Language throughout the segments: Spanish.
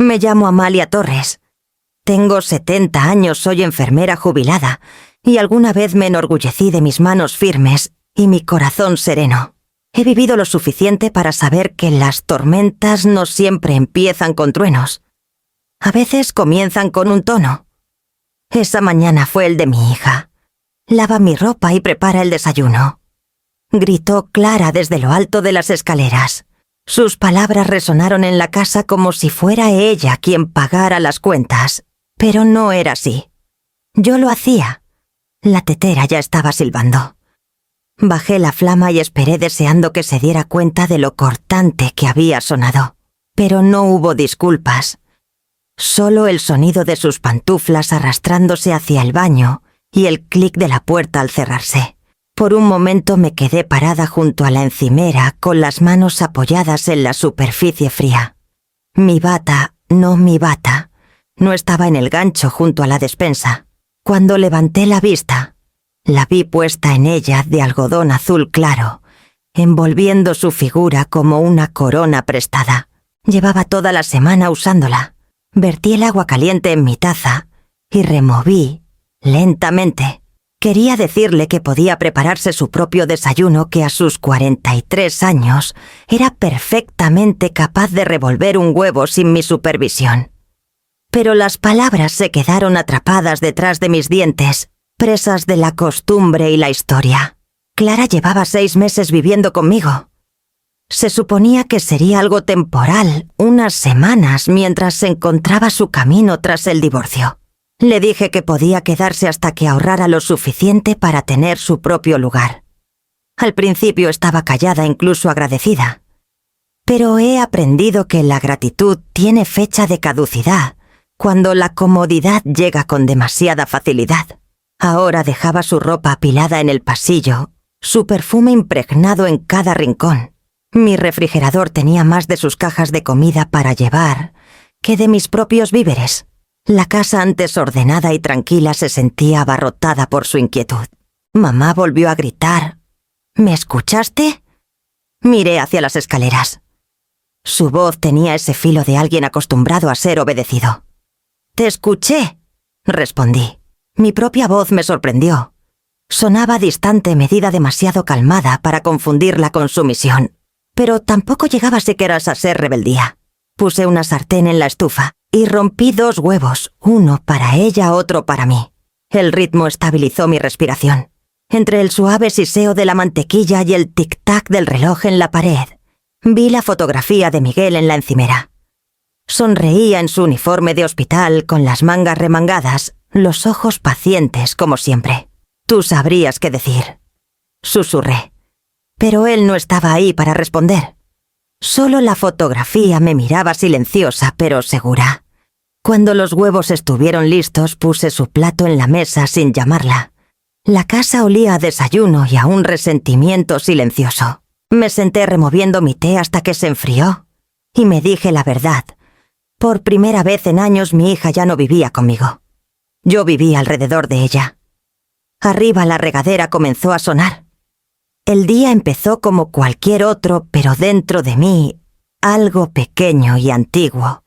Me llamo Amalia Torres. Tengo 70 años, soy enfermera jubilada, y alguna vez me enorgullecí de mis manos firmes y mi corazón sereno. He vivido lo suficiente para saber que las tormentas no siempre empiezan con truenos. A veces comienzan con un tono. Esa mañana fue el de mi hija. Lava mi ropa y prepara el desayuno. Gritó Clara desde lo alto de las escaleras. Sus palabras resonaron en la casa como si fuera ella quien pagara las cuentas, pero no era así. Yo lo hacía. La tetera ya estaba silbando. Bajé la flama y esperé deseando que se diera cuenta de lo cortante que había sonado. Pero no hubo disculpas. Solo el sonido de sus pantuflas arrastrándose hacia el baño y el clic de la puerta al cerrarse. Por un momento me quedé parada junto a la encimera con las manos apoyadas en la superficie fría. Mi bata, no estaba en el gancho junto a la despensa. Cuando levanté la vista, la vi puesta en ella de algodón azul claro, envolviendo su figura como una corona prestada. Llevaba toda la semana usándola. Vertí el agua caliente en mi taza y removí lentamente. Quería decirle que podía prepararse su propio desayuno, que a sus 43 años era perfectamente capaz de revolver un huevo sin mi supervisión. Pero las palabras se quedaron atrapadas detrás de mis dientes, presas de la costumbre y la historia. Clara llevaba 6 meses viviendo conmigo. Se suponía que sería algo temporal, unas semanas, mientras se encontraba su camino tras el divorcio. Le dije que podía quedarse hasta que ahorrara lo suficiente para tener su propio lugar. Al principio estaba callada, incluso agradecida. Pero he aprendido que la gratitud tiene fecha de caducidad, cuando la comodidad llega con demasiada facilidad. Ahora dejaba su ropa apilada en el pasillo, su perfume impregnado en cada rincón. Mi refrigerador tenía más de sus cajas de comida para llevar que de mis propios víveres. La casa, antes ordenada y tranquila, se sentía abarrotada por su inquietud. Mamá volvió a gritar. ¿Me escuchaste? Miré hacia las escaleras. Su voz tenía ese filo de alguien acostumbrado a ser obedecido. «Te escuché», respondí. Mi propia voz me sorprendió. Sonaba distante, medida, demasiado calmada para confundirla con sumisión. Pero tampoco llegaba siquiera a ser rebeldía. Puse una sartén en la estufa y rompí 2 huevos, uno para ella, otro para mí. El ritmo estabilizó mi respiración. Entre el suave siseo de la mantequilla y el tic-tac del reloj en la pared, vi la fotografía de Miguel en la encimera. Sonreía en su uniforme de hospital, con las mangas remangadas, los ojos pacientes como siempre. «Tú sabrías qué decir», susurré. Pero él no estaba ahí para responder. Solo la fotografía me miraba silenciosa pero segura. Cuando los huevos estuvieron listos, puse su plato en la mesa sin llamarla. La casa olía a desayuno y a un resentimiento silencioso. Me senté removiendo mi té hasta que se enfrió y me dije la verdad. Por primera vez en años mi hija ya no vivía conmigo. Yo vivía alrededor de ella. Arriba la regadera comenzó a sonar. El día empezó como cualquier otro, pero dentro de mí, algo pequeño y antiguo.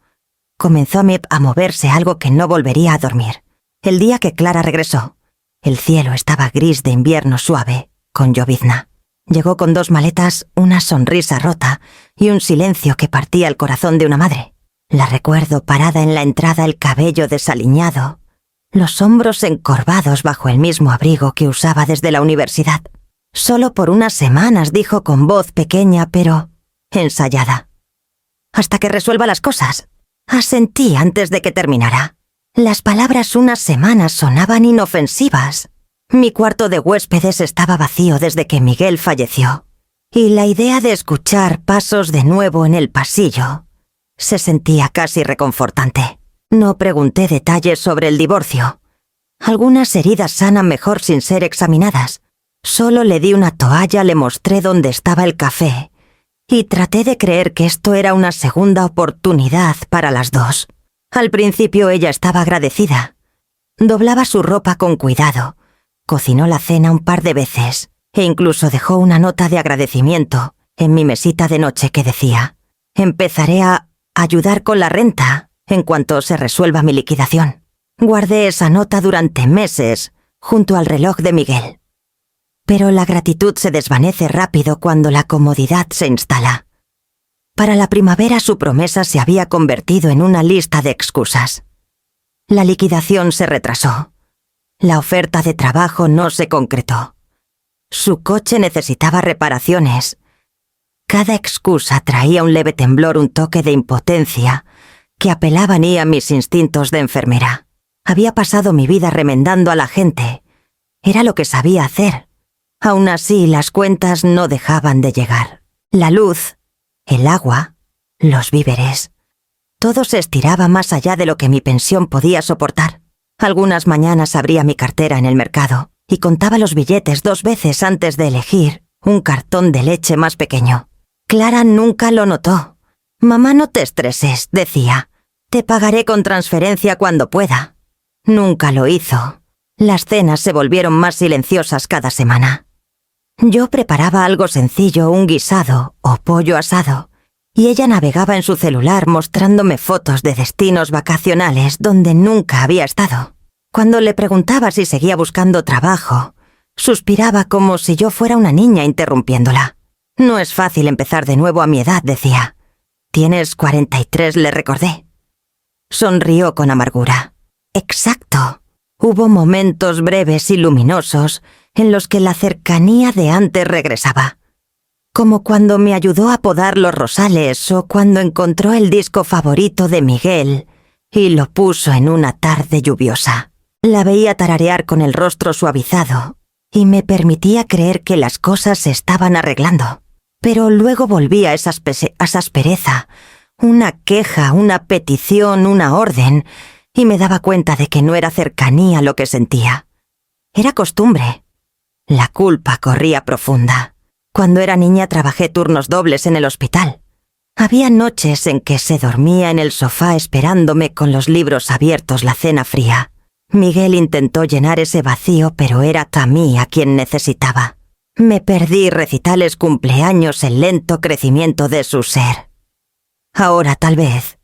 Comenzó a moverse algo que no volvería a dormir. El día que Clara regresó, el cielo estaba gris de invierno suave, con llovizna. Llegó con 2 maletas, una sonrisa rota y un silencio que partía el corazón de una madre. La recuerdo parada en la entrada, el cabello desaliñado, los hombros encorvados bajo el mismo abrigo que usaba desde la universidad. «Solo por unas semanas», dijo con voz pequeña pero ensayada. «Hasta que resuelva las cosas». Asentí antes de que terminara. Las palabras «unas semanas» sonaban inofensivas. Mi cuarto de huéspedes estaba vacío desde que Miguel falleció, y la idea de escuchar pasos de nuevo en el pasillo se sentía casi reconfortante. No pregunté detalles sobre el divorcio. Algunas heridas sanan mejor sin ser examinadas. Solo le di una toalla, le mostré dónde estaba el café y traté de creer que esto era una segunda oportunidad para las dos. Al principio ella estaba agradecida. Doblaba su ropa con cuidado, cocinó la cena un par de veces e incluso dejó una nota de agradecimiento en mi mesita de noche que decía: «Empezaré a ayudar con la renta en cuanto se resuelva mi liquidación. Guardé esa nota durante meses, junto al reloj de Miguel. Pero la gratitud se desvanece rápido cuando la comodidad se instala. Para la primavera su promesa se había convertido en una lista de excusas. La liquidación se retrasó. La oferta de trabajo no se concretó. Su coche necesitaba reparaciones. Cada excusa traía un leve temblor, un toque de impotencia que apelaban a mis instintos de enfermera. Había pasado mi vida remendando a la gente. Era lo que sabía hacer. Aún así, las cuentas no dejaban de llegar. La luz, el agua, los víveres. Todo se estiraba más allá de lo que mi pensión podía soportar. Algunas mañanas abría mi cartera en el mercado y contaba los billetes 2 veces antes de elegir un cartón de leche más pequeño. Clara nunca lo notó. «Mamá, no te estreses», decía. «Te pagaré con transferencia cuando pueda». Nunca lo hizo. Las cenas se volvieron más silenciosas cada semana. Yo preparaba algo sencillo, un guisado o pollo asado, y ella navegaba en su celular mostrándome fotos de destinos vacacionales donde nunca había estado. Cuando le preguntaba si seguía buscando trabajo, suspiraba como si yo fuera una niña interrumpiéndola. «No es fácil empezar de nuevo a mi edad», decía. «Tienes 43», le recordé. Sonrió con amargura. «Exacto. Hubo momentos breves y luminosos en los que la cercanía de antes regresaba. Como cuando me ayudó a podar los rosales o cuando encontró el disco favorito de Miguel y lo puso en una tarde lluviosa. La veía tararear con el rostro suavizado y me permitía creer que las cosas se estaban arreglando. Pero luego volvía esa aspereza, una queja, una petición, una orden, y me daba cuenta de que no era cercanía lo que sentía. Era costumbre. La culpa corría profunda. Cuando era niña trabajé turnos dobles en el hospital. Había noches en que se dormía en el sofá esperándome con los libros abiertos la cena fría. Miguel intentó llenar ese vacío, pero era Camille a quien necesitaba. Me perdí recitales, cumpleaños, el lento crecimiento de su ser. Ahora, tal vez,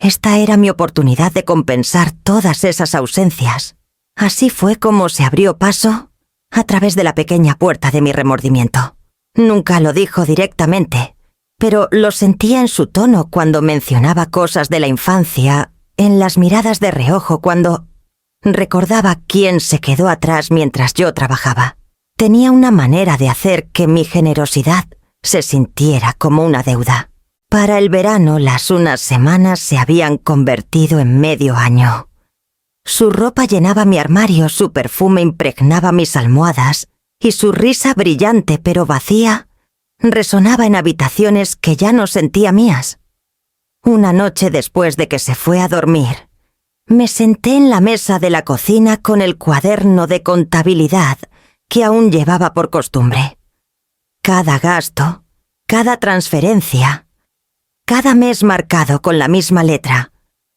esta era mi oportunidad de compensar todas esas ausencias. Así fue como se abrió paso a través de la pequeña puerta de mi remordimiento. Nunca lo dijo directamente, pero lo sentía en su tono cuando mencionaba cosas de la infancia, en las miradas de reojo cuando recordaba quién se quedó atrás mientras yo trabajaba. Tenía una manera de hacer que mi generosidad se sintiera como una deuda. Para el verano, las unas semanas se habían convertido en medio año. Su ropa llenaba mi armario, su perfume impregnaba mis almohadas, y su risa brillante pero vacía resonaba en habitaciones que ya no sentía mías. Una noche después de que se fue a dormir, me senté en la mesa de la cocina con el cuaderno de contabilidad que aún llevaba por costumbre. Cada gasto, cada transferencia, cada mes marcado con la misma letra.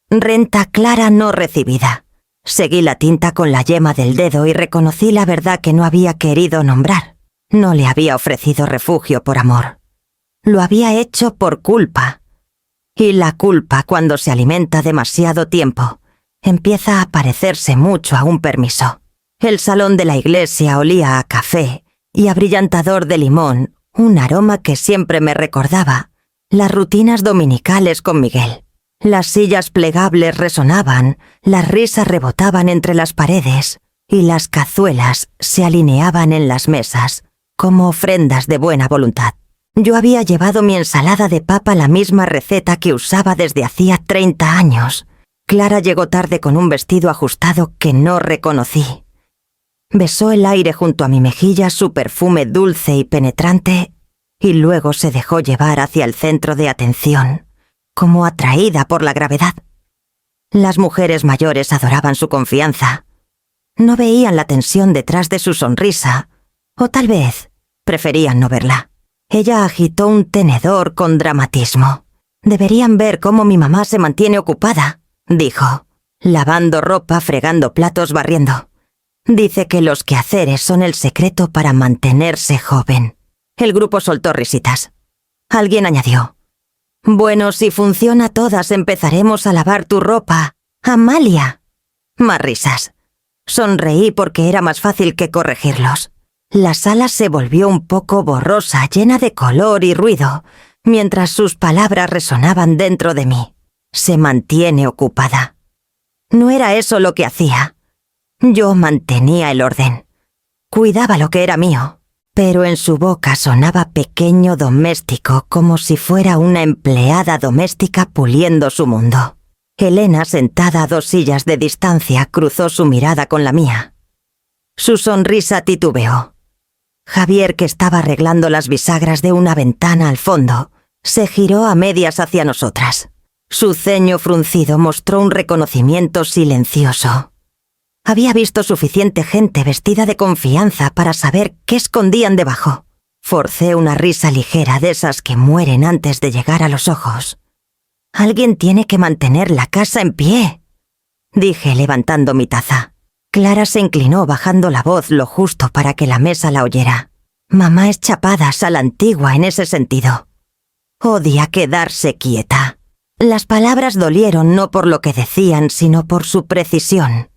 Renta clara no recibida. Seguí la tinta con la yema del dedo y reconocí la verdad que no había querido nombrar. No le había ofrecido refugio por amor. Lo había hecho por culpa. Y la culpa, cuando se alimenta demasiado tiempo, empieza a parecerse mucho a un permiso. El salón de la iglesia olía a café y a brillantador de limón, un aroma que siempre me recordaba las rutinas dominicales con Miguel. Las sillas plegables resonaban, las risas rebotaban entre las paredes y las cazuelas se alineaban en las mesas como ofrendas de buena voluntad. Yo había llevado mi ensalada de papa, la misma receta que usaba desde hacía 30 años. Clara llegó tarde con un vestido ajustado que no reconocí. Besó el aire junto a mi mejilla, su perfume dulce y penetrante, y luego se dejó llevar hacia el centro de atención, como atraída por la gravedad. Las mujeres mayores adoraban su confianza. No veían la tensión detrás de su sonrisa, o tal vez preferían no verla. Ella agitó un tenedor con dramatismo. «Deberían ver cómo mi mamá se mantiene ocupada», dijo, lavando ropa, fregando platos, barriendo. «Dice que los quehaceres son el secreto para mantenerse joven». El grupo soltó risitas. Alguien añadió: Bueno, si funciona todas, empezaremos a lavar tu ropa. ¡Amalia! Más risas. Sonreí porque era más fácil que corregirlos. La sala se volvió un poco borrosa, llena de color y ruido, mientras sus palabras resonaban dentro de mí. Se mantiene ocupada. No era eso lo que hacía. Yo mantenía el orden. Cuidaba lo que era mío, pero en su boca sonaba pequeño doméstico, como si fuera una empleada doméstica puliendo su mundo. Elena, sentada a 2 sillas de distancia, cruzó su mirada con la mía. Su sonrisa titubeó. Javier, que estaba arreglando las bisagras de una ventana al fondo, se giró a medias hacia nosotras. Su ceño fruncido mostró un reconocimiento silencioso. Había visto suficiente gente vestida de confianza para saber qué escondían debajo. Forcé una risa ligera de esas que mueren antes de llegar a los ojos. «Alguien tiene que mantener la casa en pie», dije levantando mi taza. Clara se inclinó bajando la voz lo justo para que la mesa la oyera. Mamá es chapadas a la antigua en ese sentido. Odia quedarse quieta. Las palabras dolieron no por lo que decían, sino por su precisión.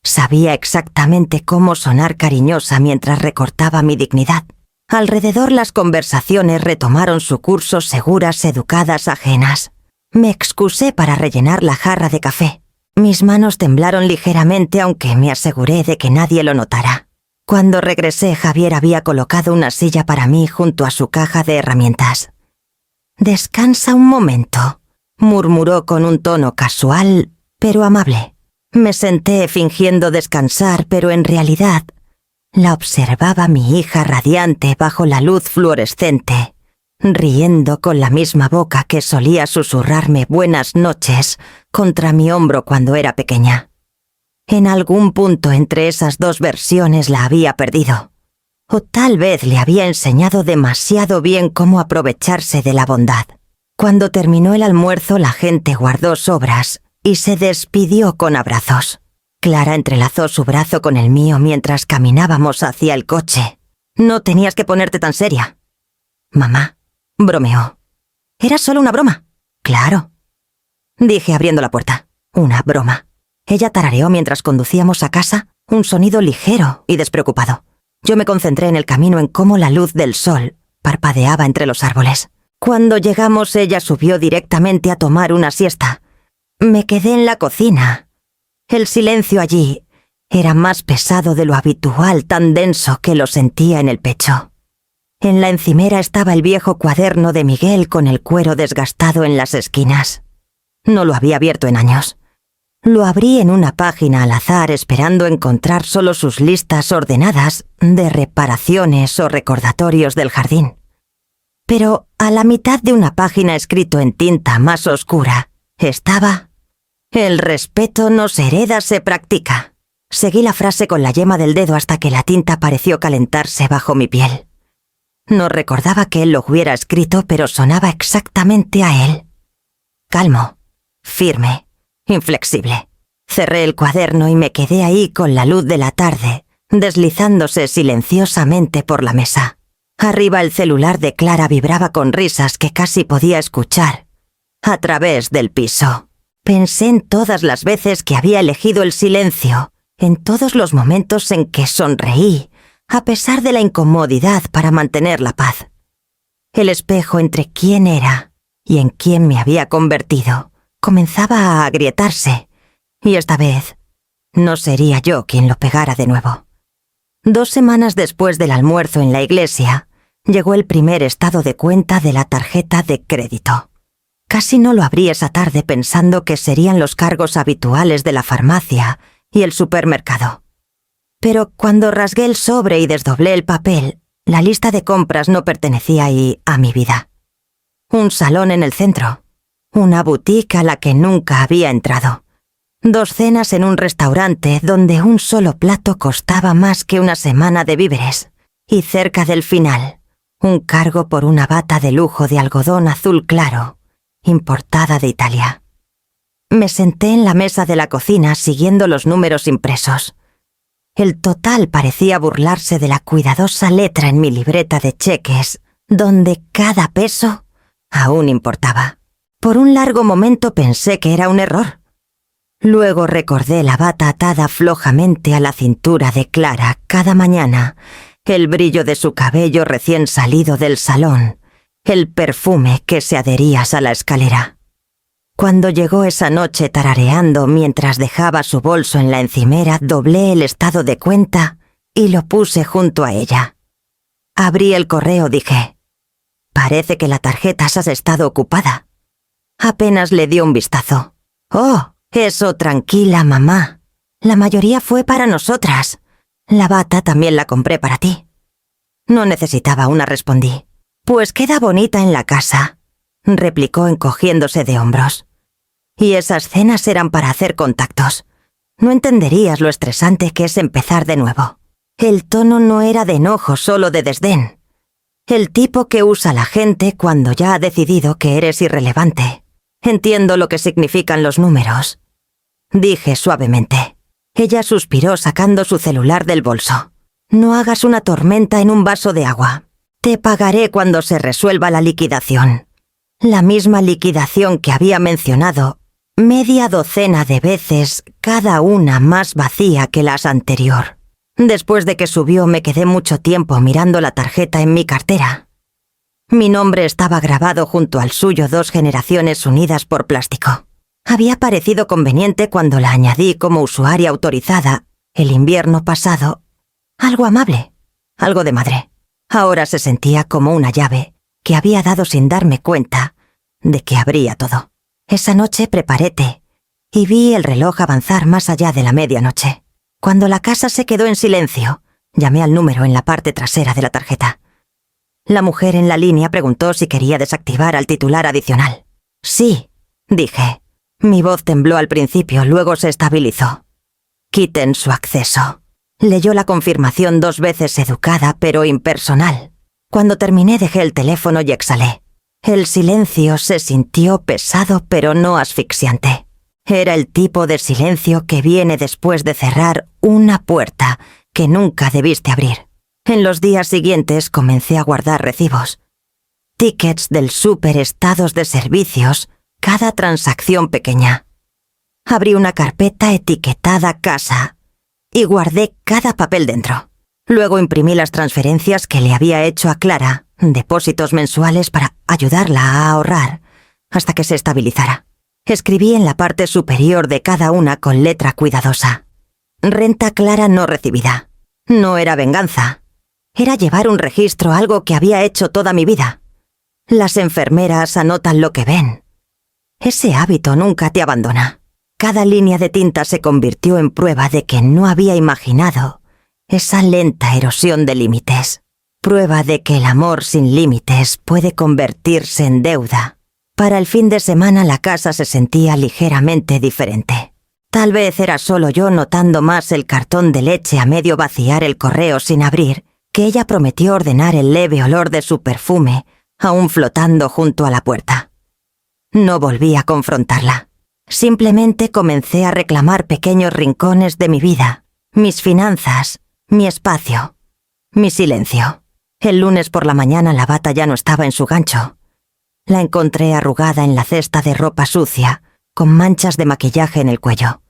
Sabía exactamente cómo sonar cariñosa mientras recortaba mi dignidad. Alrededor las conversaciones retomaron su curso seguras, educadas, ajenas. Me excusé para rellenar la jarra de café. Mis manos temblaron ligeramente, aunque me aseguré de que nadie lo notara. Cuando regresé, Javier había colocado una silla para mí junto a su caja de herramientas. «Descansa un momento», murmuró con un tono casual, pero amable. Me senté fingiendo descansar, pero en realidad la observaba mi hija radiante bajo la luz fluorescente, riendo con la misma boca que solía susurrarme buenas noches contra mi hombro cuando era pequeña. En algún punto entre esas 2 versiones la había perdido. O tal vez le había enseñado demasiado bien cómo aprovecharse de la bondad. Cuando terminó el almuerzo, la gente guardó sobras y se despidió con abrazos. Clara entrelazó su brazo con el mío mientras caminábamos hacia el coche. «No tenías que ponerte tan seria». «Mamá», bromeó. «Era solo una broma». «Claro», dije abriendo la puerta. «Una broma». Ella tarareó mientras conducíamos a casa, un sonido ligero y despreocupado. Yo me concentré en el camino, en cómo la luz del sol parpadeaba entre los árboles. Cuando llegamos, ella subió directamente a tomar una siesta. Me quedé en la cocina. El silencio allí era más pesado de lo habitual, tan denso que lo sentía en el pecho. En la encimera estaba el viejo cuaderno de Miguel con el cuero desgastado en las esquinas. No lo había abierto en años. Lo abrí en una página al azar, esperando encontrar solo sus listas ordenadas de reparaciones o recordatorios del jardín. Pero a la mitad de una página escrito en tinta más oscura estaba: «El respeto no se hereda, se practica». Seguí la frase con la yema del dedo hasta que la tinta pareció calentarse bajo mi piel. No recordaba que él lo hubiera escrito, pero sonaba exactamente a él. Calmo, firme, inflexible. Cerré el cuaderno y me quedé ahí con la luz de la tarde, deslizándose silenciosamente por la mesa. Arriba el celular de Clara vibraba con risas que casi podía escuchar a través del piso. Pensé en todas las veces que había elegido el silencio, en todos los momentos en que sonreí, a pesar de la incomodidad, para mantener la paz. El espejo entre quién era y en quién me había convertido comenzaba a agrietarse, y esta vez no sería yo quien lo pegara de nuevo. 2 semanas después del almuerzo en la iglesia, llegó el primer estado de cuenta de la tarjeta de crédito. Casi no lo abrí esa tarde, pensando que serían los cargos habituales de la farmacia y el supermercado. Pero cuando rasgué el sobre y desdoblé el papel, la lista de compras no pertenecía ahí a mi vida. Un salón en el centro, una boutique a la que nunca había entrado, 2 cenas en un restaurante donde un solo plato costaba más que una semana de víveres, y cerca del final, un cargo por una bata de lujo de algodón azul claro, importada de Italia. Me senté en la mesa de la cocina siguiendo los números impresos. El total parecía burlarse de la cuidadosa letra en mi libreta de cheques, donde cada peso aún importaba. Por un largo momento pensé que era un error. Luego recordé la bata atada flojamente a la cintura de Clara cada mañana, el brillo de su cabello recién salido del salón, el perfume que se adhería a la escalera. Cuando llegó esa noche tarareando mientras dejaba su bolso en la encimera, doblé el estado de cuenta y lo puse junto a ella. Abrí el correo, dije. Parece que la tarjeta has estado ocupada. Apenas le dio un vistazo. Oh, eso, tranquila, mamá. La mayoría fue para nosotras. La bata también la compré para ti. No necesitaba una, respondí. Pues queda bonita en la casa, replicó encogiéndose de hombros. Y esas cenas eran para hacer contactos. No entenderías lo estresante que es empezar de nuevo. El tono no era de enojo, solo de desdén. El tipo que usa la gente cuando ya ha decidido que eres irrelevante. Entiendo lo que significan los números, dije suavemente. Ella suspiró sacando su celular del bolso. No hagas una tormenta en un vaso de agua. Te pagaré cuando se resuelva la liquidación. La misma liquidación que había mencionado, media docena de veces, cada una más vacía que las anterior. Después de que subió me quedé mucho tiempo mirando la tarjeta en mi cartera. Mi nombre estaba grabado junto al suyo 2 generaciones unidas por plástico. Había parecido conveniente cuando la añadí como usuaria autorizada el invierno pasado. Algo amable, algo de madre. Ahora se sentía como una llave que había dado sin darme cuenta de que abría todo. Esa noche preparé té y vi el reloj avanzar más allá de la medianoche. Cuando la casa se quedó en silencio, llamé al número en la parte trasera de la tarjeta. La mujer en la línea preguntó si quería desactivar al titular adicional. Sí, dije. Mi voz tembló al principio, luego se estabilizó. Quiten su acceso. Leyó la confirmación 2 veces educada pero impersonal. Cuando terminé dejé el teléfono y exhalé. El silencio se sintió pesado pero no asfixiante. Era el tipo de silencio que viene después de cerrar una puerta que nunca debiste abrir. En los días siguientes comencé a guardar recibos. Tickets del súper, estados de servicios, cada transacción pequeña. Abrí una carpeta etiquetada casa y guardé cada papel dentro. Luego imprimí las transferencias que le había hecho a Clara, depósitos mensuales para ayudarla a ahorrar, hasta que se estabilizara. Escribí en la parte superior de cada una con letra cuidadosa. Renta Clara no recibida. No era venganza. Era llevar un registro, algo que había hecho toda mi vida. Las enfermeras anotan lo que ven. Ese hábito nunca te abandona. Cada línea de tinta se convirtió en prueba de que no había imaginado esa lenta erosión de límites. Prueba de que el amor sin límites puede convertirse en deuda. Para el fin de semana la casa se sentía ligeramente diferente. Tal vez era solo yo notando más el cartón de leche a medio vaciar el correo sin abrir, que ella prometió ordenar el leve olor de su perfume, aún flotando junto a la puerta. No volví a confrontarla. Simplemente comencé a reclamar pequeños rincones de mi vida, mis finanzas, mi espacio, mi silencio. El lunes por la mañana la bata ya no estaba en su gancho. La encontré arrugada en la cesta de ropa sucia, con manchas de maquillaje en el cuello.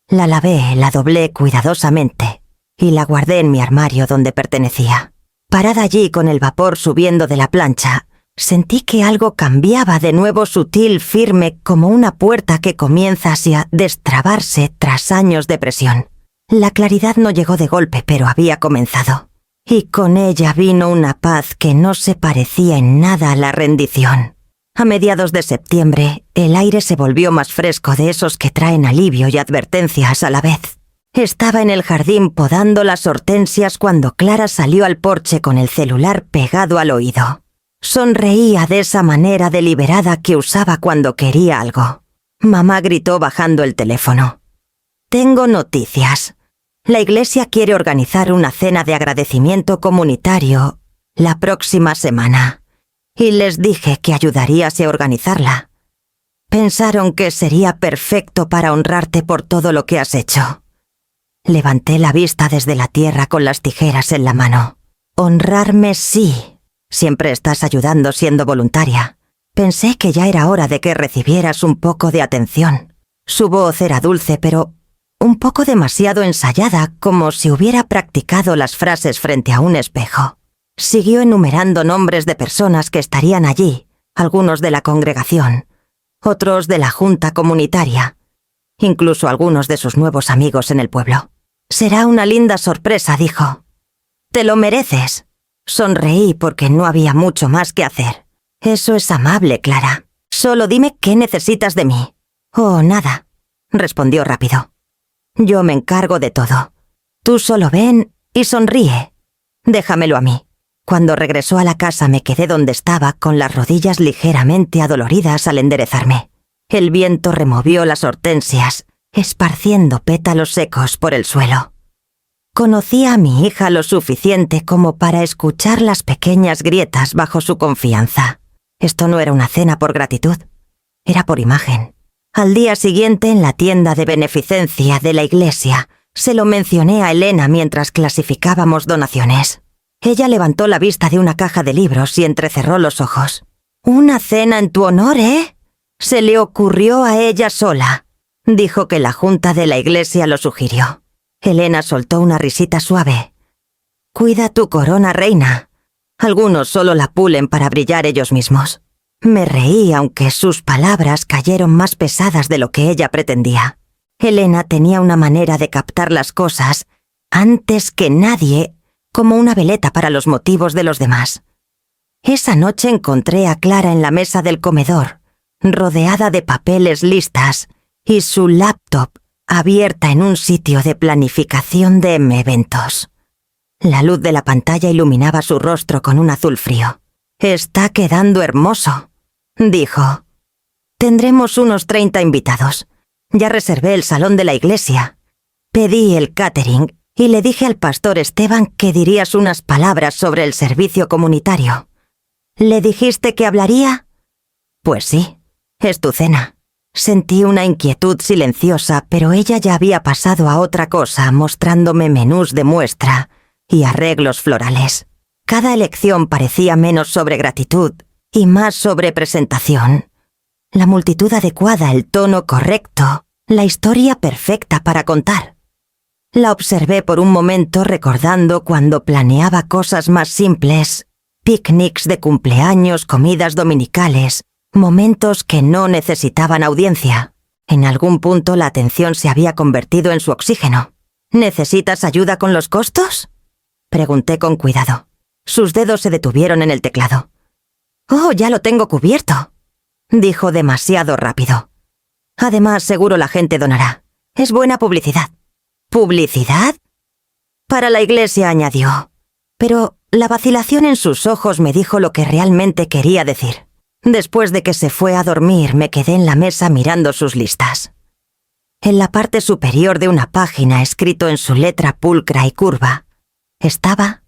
La lavé, la doblé cuidadosamente y la guardé en mi armario donde pertenecía. Parada allí con el vapor subiendo de la plancha, sentí que algo cambiaba de nuevo sutil, firme, como una puerta que comienza a destrabarse tras años de presión. La claridad no llegó de golpe, pero había comenzado. Y con ella vino una paz que no se parecía en nada a la rendición. A mediados de septiembre, el aire se volvió más fresco, de esos que traen alivio y advertencias a la vez. Estaba en el jardín podando las hortensias cuando Clara salió al porche con el celular pegado al oído. Sonreía de esa manera deliberada que usaba cuando quería algo. Mamá gritó bajando el teléfono. «Tengo noticias. La iglesia quiere organizar una cena de agradecimiento comunitario la próxima semana. Y les dije que ayudarías a organizarla. Pensaron que sería perfecto para honrarte por todo lo que has hecho». Levanté la vista desde la tierra con las tijeras en la mano. «Honrarme sí. Siempre estás ayudando siendo voluntaria. Pensé que ya era hora de que recibieras un poco de atención. Su voz era dulce, pero un poco demasiado ensayada, como si hubiera practicado las frases frente a un espejo. Siguió enumerando nombres de personas que estarían allí, algunos de la congregación, otros de la junta comunitaria, incluso algunos de sus nuevos amigos en el pueblo. «Será una linda sorpresa», dijo. «Te lo mereces». Sonreí porque no había mucho más que hacer. «Eso es amable, Clara. Solo dime qué necesitas de mí». «Oh, nada», respondió rápido. «Yo me encargo de todo. Tú solo ven y sonríe. Déjamelo a mí». Cuando regresó a la casa me quedé donde estaba con las rodillas ligeramente adoloridas al enderezarme. El viento removió las hortensias, esparciendo pétalos secos por el suelo. Conocí a mi hija lo suficiente como para escuchar las pequeñas grietas bajo su confianza. Esto no era una cena por gratitud, era por imagen. Al día siguiente, en la tienda de beneficencia de la iglesia, se lo mencioné a Elena mientras clasificábamos donaciones. Ella levantó la vista de una caja de libros y entrecerró los ojos. «Una cena en tu honor, ¿eh? Se le ocurrió a ella sola». Dijo que la junta de la iglesia lo sugirió. Elena soltó una risita suave. «Cuida tu corona, reina. Algunos solo la pulen para brillar ellos mismos». Me reí, aunque sus palabras cayeron más pesadas de lo que ella pretendía. Elena tenía una manera de captar las cosas antes que nadie, como una veleta para los motivos de los demás. Esa noche encontré a Clara en la mesa del comedor, rodeada de papeles listas, y su laptop abierta en un sitio de planificación de eventos. La luz de la pantalla iluminaba su rostro con un azul frío. «Está quedando hermoso», dijo. «Tendremos unos 30 invitados. Ya reservé el salón de la iglesia. Pedí el catering y le dije al pastor Esteban que dirías unas palabras sobre el servicio comunitario. ¿Le dijiste que hablaría?» «Pues sí, es tu cena». Sentí una inquietud silenciosa, pero ella ya había pasado a otra cosa, mostrándome menús de muestra y arreglos florales. Cada elección parecía menos sobre gratitud y más sobre presentación. La multitud adecuada, el tono correcto, la historia perfecta para contar. La observé por un momento recordando cuando planeaba cosas más simples, picnics de cumpleaños, comidas dominicales, momentos que no necesitaban audiencia. En algún punto la atención se había convertido en su oxígeno. «¿Necesitas ayuda con los costos?», pregunté con cuidado. Sus dedos se detuvieron en el teclado. «Oh, ya lo tengo cubierto», dijo demasiado rápido. «Además, seguro la gente donará. Es buena publicidad». «¿Publicidad?», «Para la iglesia», añadió. Pero la vacilación en sus ojos me dijo lo que realmente quería decir. Después de que se fue a dormir, me quedé en la mesa mirando sus listas. En la parte superior de una página, escrito en su letra pulcra y curva, estaba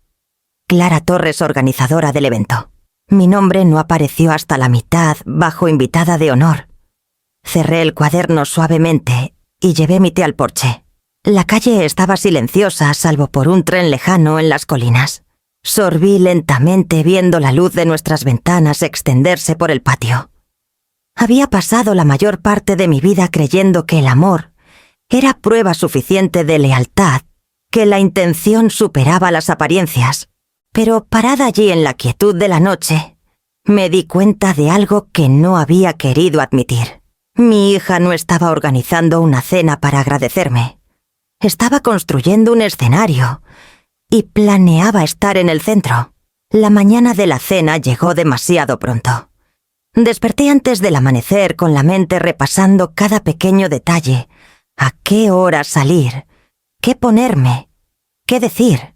Clara Torres, organizadora del evento. Mi nombre no apareció hasta la mitad, bajo invitada de honor. Cerré el cuaderno suavemente y llevé mi té al porche. La calle estaba silenciosa, salvo por un tren lejano en las colinas. Sorbí lentamente viendo la luz de nuestras ventanas extenderse por el patio. Había pasado la mayor parte de mi vida creyendo que el amor era prueba suficiente de lealtad, que la intención superaba las apariencias. Pero parada allí en la quietud de la noche, me di cuenta de algo que no había querido admitir. Mi hija no estaba organizando una cena para agradecerme. Estaba construyendo un escenario y planeaba estar en el centro. La mañana de la cena llegó demasiado pronto. Desperté antes del amanecer con la mente repasando cada pequeño detalle. ¿A qué hora salir? ¿Qué ponerme? ¿Qué decir?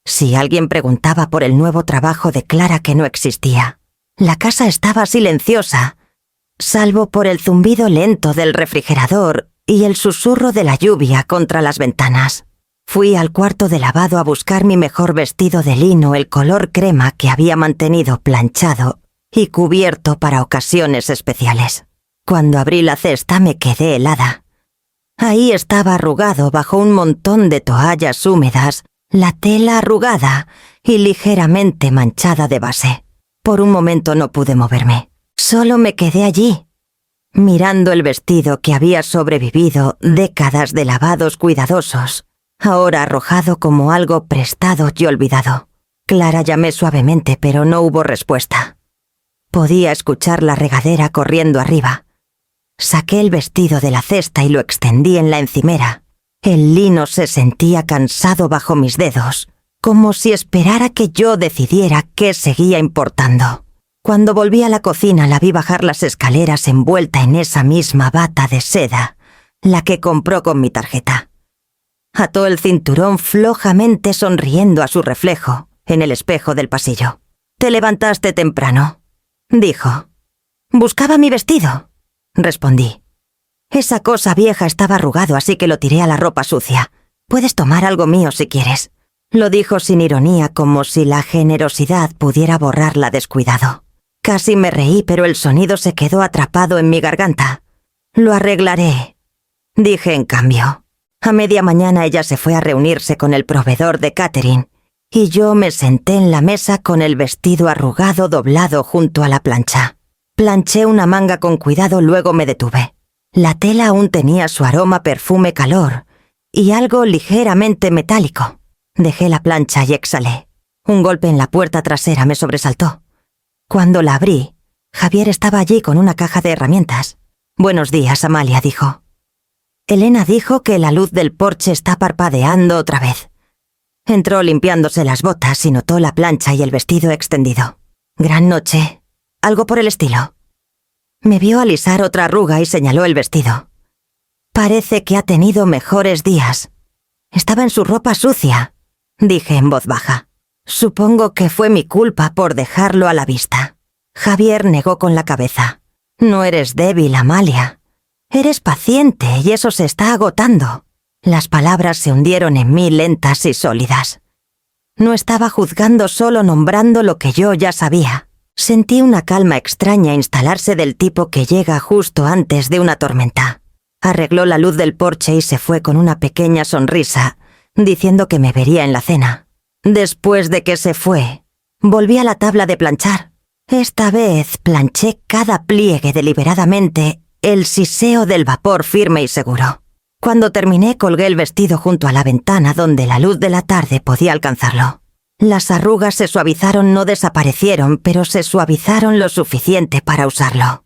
Si alguien preguntaba por el nuevo trabajo de Clara que no existía. La casa estaba silenciosa, salvo por el zumbido lento del refrigerador y el susurro de la lluvia contra las ventanas. Fui al cuarto de lavado a buscar mi mejor vestido de lino, el color crema que había mantenido planchado y cubierto para ocasiones especiales. Cuando abrí la cesta me quedé helada. Ahí estaba arrugado bajo un montón de toallas húmedas, la tela arrugada y ligeramente manchada de base. Por un momento no pude moverme. Solo me quedé allí, mirando el vestido que había sobrevivido décadas de lavados cuidadosos, ahora arrojado como algo prestado y olvidado. Clara llamé suavemente, pero no hubo respuesta. Podía escuchar la regadera corriendo arriba. Saqué el vestido de la cesta y lo extendí en la encimera. El lino se sentía cansado bajo mis dedos, como si esperara que yo decidiera qué seguía importando. Cuando volví a la cocina la vi bajar las escaleras envuelta en esa misma bata de seda, la que compró con mi tarjeta. Ató el cinturón flojamente sonriendo a su reflejo en el espejo del pasillo. «Te levantaste temprano», dijo. «Buscaba mi vestido», respondí. «Esa cosa vieja estaba arrugado, así que lo tiré a la ropa sucia. Puedes tomar algo mío si quieres». Lo dijo sin ironía, como si la generosidad pudiera borrarla descuidado. Casi me reí, pero el sonido se quedó atrapado en mi garganta. «Lo arreglaré», dije en cambio. A media mañana ella se fue a reunirse con el proveedor de catering, y yo me senté en la mesa con el vestido arrugado doblado junto a la plancha. Planché una manga con cuidado, luego me detuve. La tela aún tenía su aroma perfume-calor y algo ligeramente metálico. Dejé la plancha y exhalé. Un golpe en la puerta trasera me sobresaltó. Cuando la abrí, Javier estaba allí con una caja de herramientas. «Buenos días, Amalia», dijo. Elena dijo que la luz del porche está parpadeando otra vez. Entró limpiándose las botas y notó la plancha y el vestido extendido. «Gran noche», algo por el estilo. Me vio alisar otra arruga y señaló el vestido. «Parece que ha tenido mejores días. Estaba en su ropa sucia», dije en voz baja. «Supongo que fue mi culpa por dejarlo a la vista». Javier negó con la cabeza. «No eres débil, Amalia. Eres paciente y eso se está agotando». Las palabras se hundieron en mí lentas y sólidas. No estaba juzgando, solo nombrando lo que yo ya sabía. Sentí una calma extraña instalarse del tipo que llega justo antes de una tormenta. Arregló la luz del porche y se fue con una pequeña sonrisa, diciendo que me vería en la cena. Después de que se fue, volví a la tabla de planchar. Esta vez planché cada pliegue deliberadamente, el siseo del vapor firme y seguro. Cuando terminé, colgué el vestido junto a la ventana donde la luz de la tarde podía alcanzarlo. Las arrugas se suavizaron, no desaparecieron, pero se suavizaron lo suficiente para usarlo.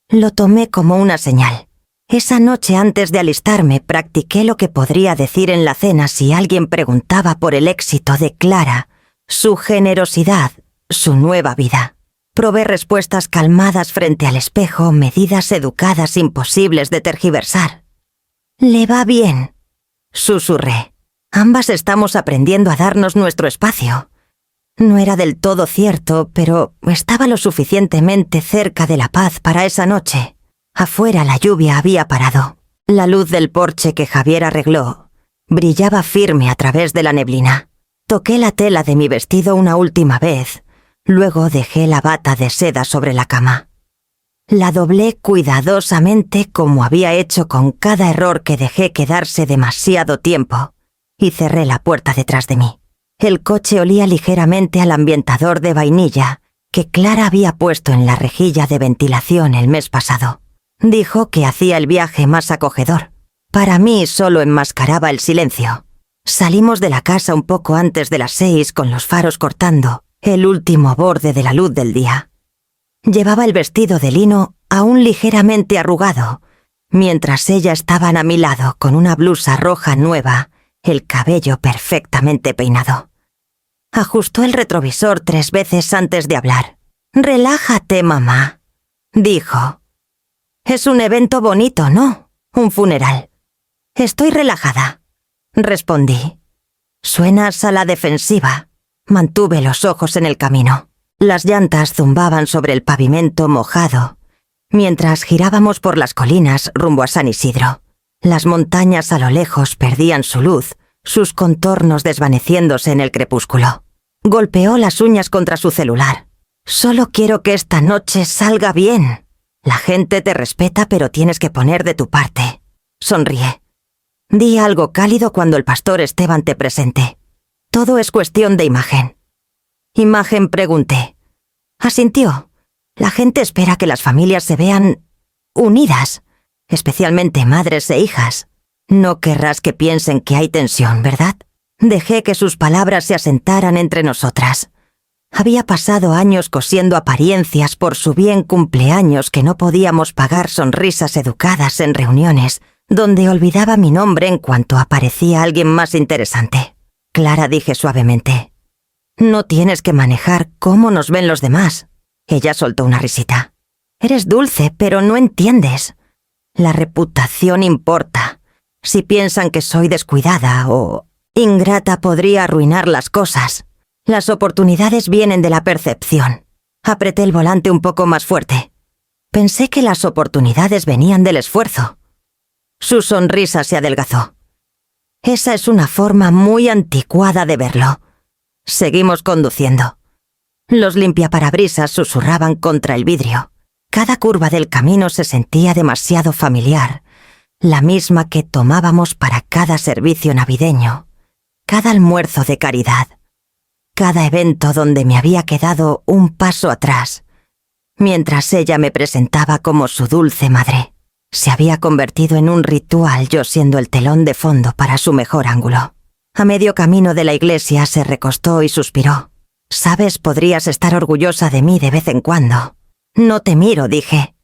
Lo tomé como una señal. Esa noche antes de alistarme practiqué lo que podría decir en la cena si alguien preguntaba por el éxito de Clara, su generosidad, su nueva vida. Probé respuestas calmadas frente al espejo, medidas educadas imposibles de tergiversar. «Le va bien», susurré. Ambas estamos aprendiendo a darnos nuestro espacio. No era del todo cierto, pero estaba lo suficientemente cerca de la paz para esa noche. Afuera la lluvia había parado. La luz del porche que Javier arregló brillaba firme a través de la neblina. Toqué la tela de mi vestido una última vez, luego dejé la bata de seda sobre la cama. La doblé cuidadosamente como había hecho con cada error que dejé quedarse demasiado tiempo y cerré la puerta detrás de mí. El coche olía ligeramente al ambientador de vainilla que Clara había puesto en la rejilla de ventilación el mes pasado. Dijo que hacía el viaje más acogedor. Para mí solo enmascaraba el silencio. Salimos de la casa un poco antes de las 6 con los faros cortando el último borde de la luz del día. Llevaba el vestido de lino aún ligeramente arrugado, mientras ella estaban a mi lado con una blusa roja nueva, el cabello perfectamente peinado. Ajustó el retrovisor 3 veces antes de hablar. «Relájate, mamá», dijo. «Es un evento bonito, ¿no? Un funeral». «Estoy relajada», respondí. «Suenas a la defensiva». Mantuve los ojos en el camino. Las llantas zumbaban sobre el pavimento mojado, mientras girábamos por las colinas rumbo a San Isidro. Las montañas a lo lejos perdían su luz, sus contornos desvaneciéndose en el crepúsculo. Golpeó las uñas contra su celular. «Solo quiero que esta noche salga bien. La gente te respeta, pero tienes que poner de tu parte». Sonríe. Di algo cálido cuando el pastor Esteban te presente. Todo es cuestión de imagen. «Imagen», pregunté. Asintió. La gente espera que las familias se vean unidas, especialmente madres e hijas. No querrás que piensen que hay tensión, ¿verdad? Dejé que sus palabras se asentaran entre nosotras. Había pasado años cosiendo apariencias por su bien cumpleaños que no podíamos pagar sonrisas educadas en reuniones, donde olvidaba mi nombre en cuanto aparecía alguien más interesante. Clara, dije suavemente, no tienes que manejar cómo nos ven los demás. Ella soltó una risita. Eres dulce, pero no entiendes. La reputación importa. Si piensan que soy descuidada o ingrata, podría arruinar las cosas. Las oportunidades vienen de la percepción. Apreté el volante un poco más fuerte. Pensé que las oportunidades venían del esfuerzo. Su sonrisa se adelgazó. Esa es una forma muy anticuada de verlo. Seguimos conduciendo. Los limpiaparabrisas susurraban contra el vidrio. Cada curva del camino se sentía demasiado familiar, la misma que tomábamos para cada servicio navideño, cada almuerzo de caridad, cada evento donde me había quedado un paso atrás, mientras ella me presentaba como su dulce madre. Se había convertido en un ritual, yo siendo el telón de fondo para su mejor ángulo. A medio camino de la iglesia se recostó y suspiró. «Sabes, podrías estar orgullosa de mí de vez en cuando». «No te miro», dije.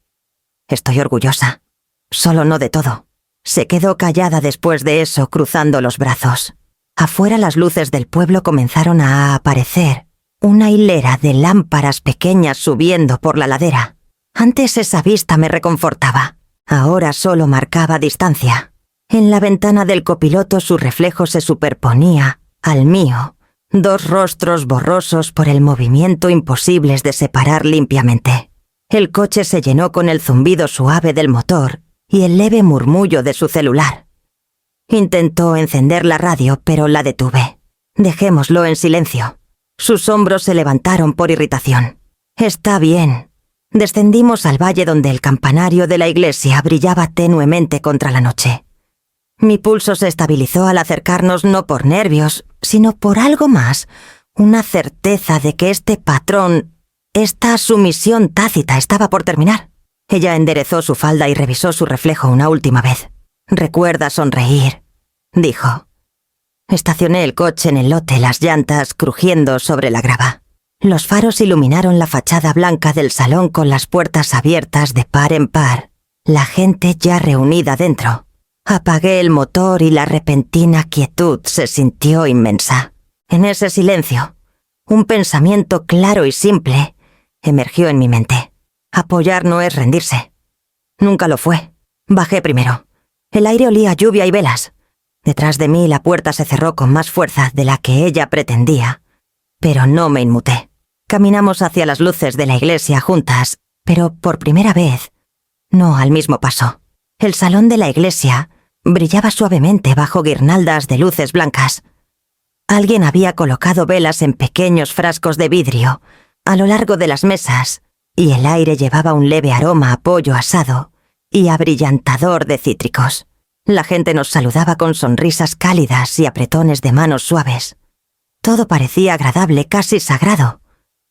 «Estoy orgullosa. Solo no de todo». Se quedó callada después de eso, cruzando los brazos. Afuera las luces del pueblo comenzaron a aparecer, una hilera de lámparas pequeñas subiendo por la ladera. Antes esa vista me reconfortaba. Ahora solo marcaba distancia. En la ventana del copiloto su reflejo se superponía al mío, dos rostros borrosos por el movimiento imposibles de separar limpiamente. El coche se llenó con el zumbido suave del motor y el leve murmullo de su celular. Intentó encender la radio, pero la detuve. Dejémoslo en silencio. Sus hombros se levantaron por irritación. «Está bien». Descendimos al valle donde el campanario de la iglesia brillaba tenuemente contra la noche. Mi pulso se estabilizó al acercarnos no por nervios, sino por algo más, una certeza de que este patrón, esta sumisión tácita estaba por terminar. Ella enderezó su falda y revisó su reflejo una última vez. «Recuerda sonreír», dijo. Estacioné el coche en el lote, las llantas crujiendo sobre la grava. Los faros iluminaron la fachada blanca del salón con las puertas abiertas de par en par, la gente ya reunida dentro. Apagué el motor y la repentina quietud se sintió inmensa. En ese silencio, un pensamiento claro y simple emergió en mi mente. Apoyar no es rendirse. Nunca lo fue. Bajé primero. El aire olía a lluvia y velas. Detrás de mí la puerta se cerró con más fuerza de la que ella pretendía, pero no me inmuté. Caminamos hacia las luces de la iglesia juntas, pero por primera vez, no al mismo paso. El salón de la iglesia brillaba suavemente bajo guirnaldas de luces blancas. Alguien había colocado velas en pequeños frascos de vidrio a lo largo de las mesas, y el aire llevaba un leve aroma a pollo asado y abrillantador de cítricos. La gente nos saludaba con sonrisas cálidas y apretones de manos suaves. Todo parecía agradable, casi sagrado.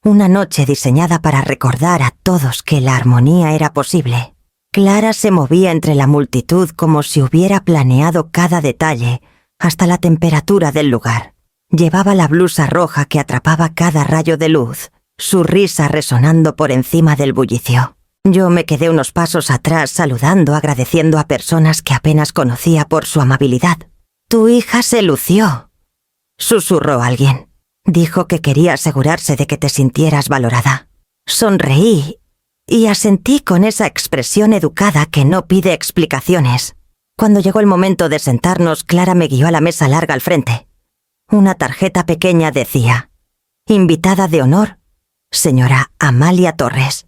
Una noche diseñada para recordar a todos que la armonía era posible. Clara se movía entre la multitud como si hubiera planeado cada detalle, hasta la temperatura del lugar. Llevaba la blusa roja que atrapaba cada rayo de luz, su risa resonando por encima del bullicio. Yo me quedé unos pasos atrás saludando, agradeciendo a personas que apenas conocía por su amabilidad. «Tu hija se lució», susurró alguien. Dijo que quería asegurarse de que te sintieras valorada. Sonreí y asentí con esa expresión educada que no pide explicaciones. Cuando llegó el momento de sentarnos, Clara me guió a la mesa larga al frente. Una tarjeta pequeña decía: «Invitada de honor, señora Amalia Torres».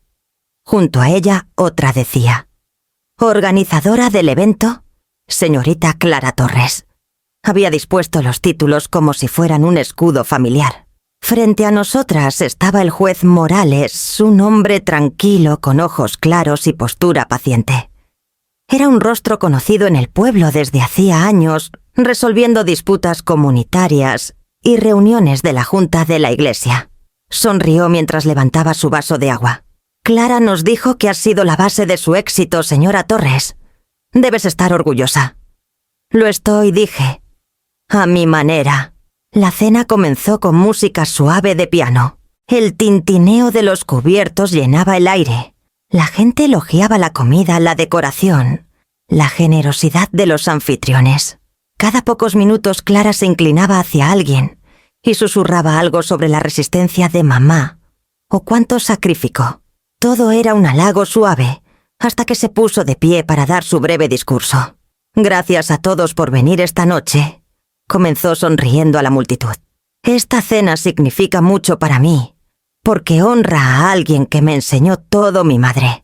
Junto a ella otra decía: «Organizadora del evento, señorita Clara Torres». Había dispuesto los títulos como si fueran un escudo familiar. Frente a nosotras estaba el juez Morales, un hombre tranquilo con ojos claros y postura paciente. Era un rostro conocido en el pueblo desde hacía años, resolviendo disputas comunitarias y reuniones de la junta de la iglesia. Sonrió mientras levantaba su vaso de agua. Clara nos dijo que has sido la base de su éxito, señora Torres. Debes estar orgullosa. Lo estoy, dije. A mi manera. La cena comenzó con música suave de piano. El tintineo de los cubiertos llenaba el aire. La gente elogiaba la comida, la decoración, la generosidad de los anfitriones. Cada pocos minutos Clara se inclinaba hacia alguien y susurraba algo sobre la resistencia de mamá o cuánto sacrificó. Todo era un halago suave, hasta que se puso de pie para dar su breve discurso. Gracias a todos por venir esta noche, comenzó sonriendo a la multitud. Esta cena significa mucho para mí, porque honra a alguien que me enseñó todo mi madre.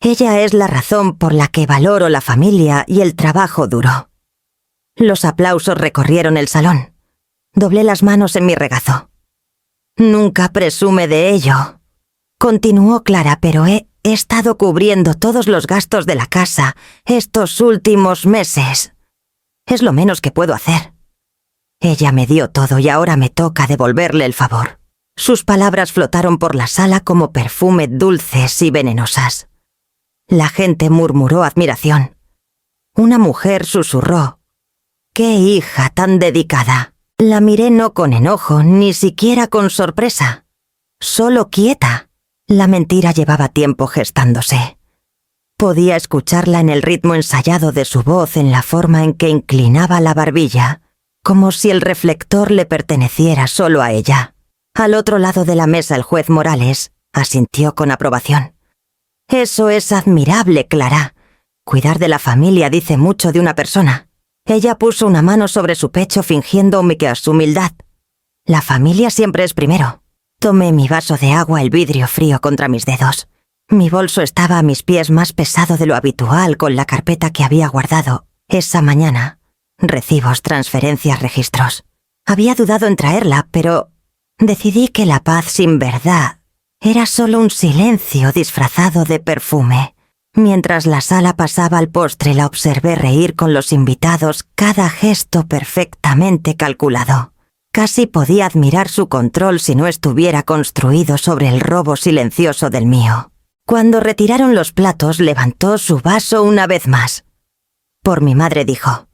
Ella es la razón por la que valoro la familia y el trabajo duro. Los aplausos recorrieron el salón. Doblé las manos en mi regazo. Nunca presume de ello. Continuó Clara, pero he estado cubriendo todos los gastos de la casa estos últimos meses. Es lo menos que puedo hacer. Ella me dio todo y ahora me toca devolverle el favor. Sus palabras flotaron por la sala como perfume dulces y venenosas. La gente murmuró admiración. Una mujer susurró: «¡Qué hija tan dedicada!». La miré no con enojo, ni siquiera con sorpresa. Solo quieta. La mentira llevaba tiempo gestándose. Podía escucharla en el ritmo ensayado de su voz, en la forma en que inclinaba la barbilla, como si el reflector le perteneciera solo a ella. Al otro lado de la mesa el juez Morales asintió con aprobación. «Eso es admirable, Clara. Cuidar de la familia dice mucho de una persona». Ella puso una mano sobre su pecho fingiendo su humildad. «La familia siempre es primero». Tomé mi vaso de agua, el vidrio frío contra mis dedos. Mi bolso estaba a mis pies, más pesado de lo habitual, con la carpeta que había guardado esa mañana. Recibos, transferencias, registros. Había dudado en traerla, pero decidí que la paz sin verdad era solo un silencio disfrazado de perfume. Mientras la sala pasaba al postre, la observé reír con los invitados, cada gesto perfectamente calculado. Casi podía admirar su control si no estuviera construido sobre el robo silencioso del mío. Cuando retiraron los platos, levantó su vaso una vez más. Por mi madre, dijo: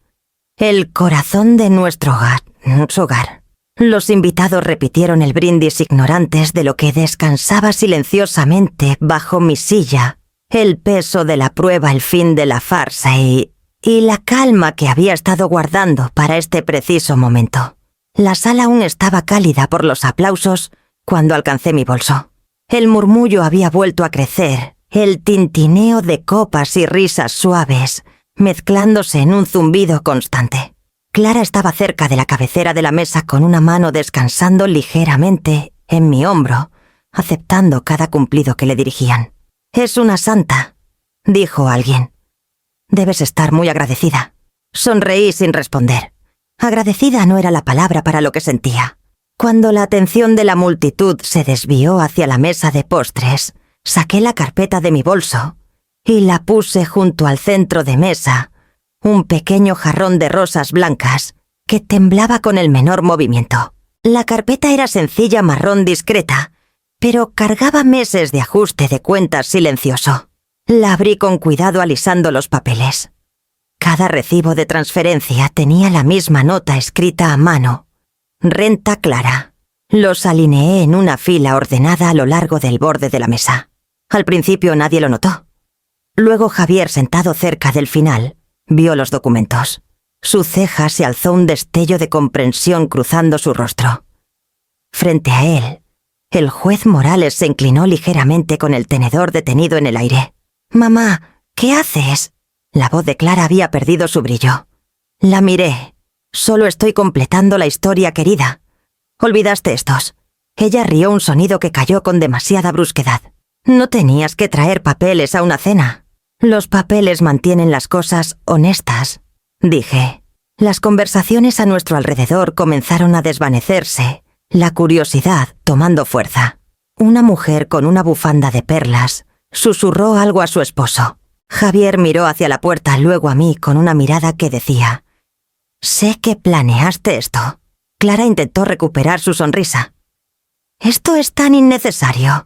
«El corazón de nuestro hogar». Los invitados repitieron el brindis, ignorantes de lo que descansaba silenciosamente bajo mi silla, el peso de la prueba, el fin de la farsa y la calma que había estado guardando para este preciso momento. La sala aún estaba cálida por los aplausos cuando alcancé mi bolso. El murmullo había vuelto a crecer, el tintineo de copas y risas suaves, mezclándose en un zumbido constante. Clara estaba cerca de la cabecera de la mesa, con una mano descansando ligeramente en mi hombro, aceptando cada cumplido que le dirigían. «Es una santa», dijo alguien. «Debes estar muy agradecida». Sonreí sin responder. Agradecida no era la palabra para lo que sentía. Cuando la atención de la multitud se desvió hacia la mesa de postres, saqué la carpeta de mi bolso y la puse junto al centro de mesa, un pequeño jarrón de rosas blancas que temblaba con el menor movimiento. La carpeta era sencilla, marrón discreta, pero cargaba meses de ajuste de cuentas silencioso. La abrí con cuidado, alisando los papeles. Cada recibo de transferencia tenía la misma nota escrita a mano: «Renta Clara». Los alineé en una fila ordenada a lo largo del borde de la mesa. Al principio nadie lo notó. Luego Javier, sentado cerca del final, vio los documentos. Su ceja se alzó, un destello de comprensión cruzando su rostro. Frente a él, el juez Morales se inclinó ligeramente con el tenedor detenido en el aire. «Mamá, ¿qué haces?». La voz de Clara había perdido su brillo. La miré. «Solo estoy completando la historia, querida. Olvidaste estos». Ella rió, un sonido que cayó con demasiada brusquedad. «No tenías que traer papeles a una cena. Los papeles mantienen las cosas honestas», dije. Las conversaciones a nuestro alrededor comenzaron a desvanecerse, la curiosidad tomando fuerza. Una mujer con una bufanda de perlas susurró algo a su esposo. Javier miró hacia la puerta, luego a mí, con una mirada que decía: «Sé que planeaste esto». Clara intentó recuperar su sonrisa. «Esto es tan innecesario.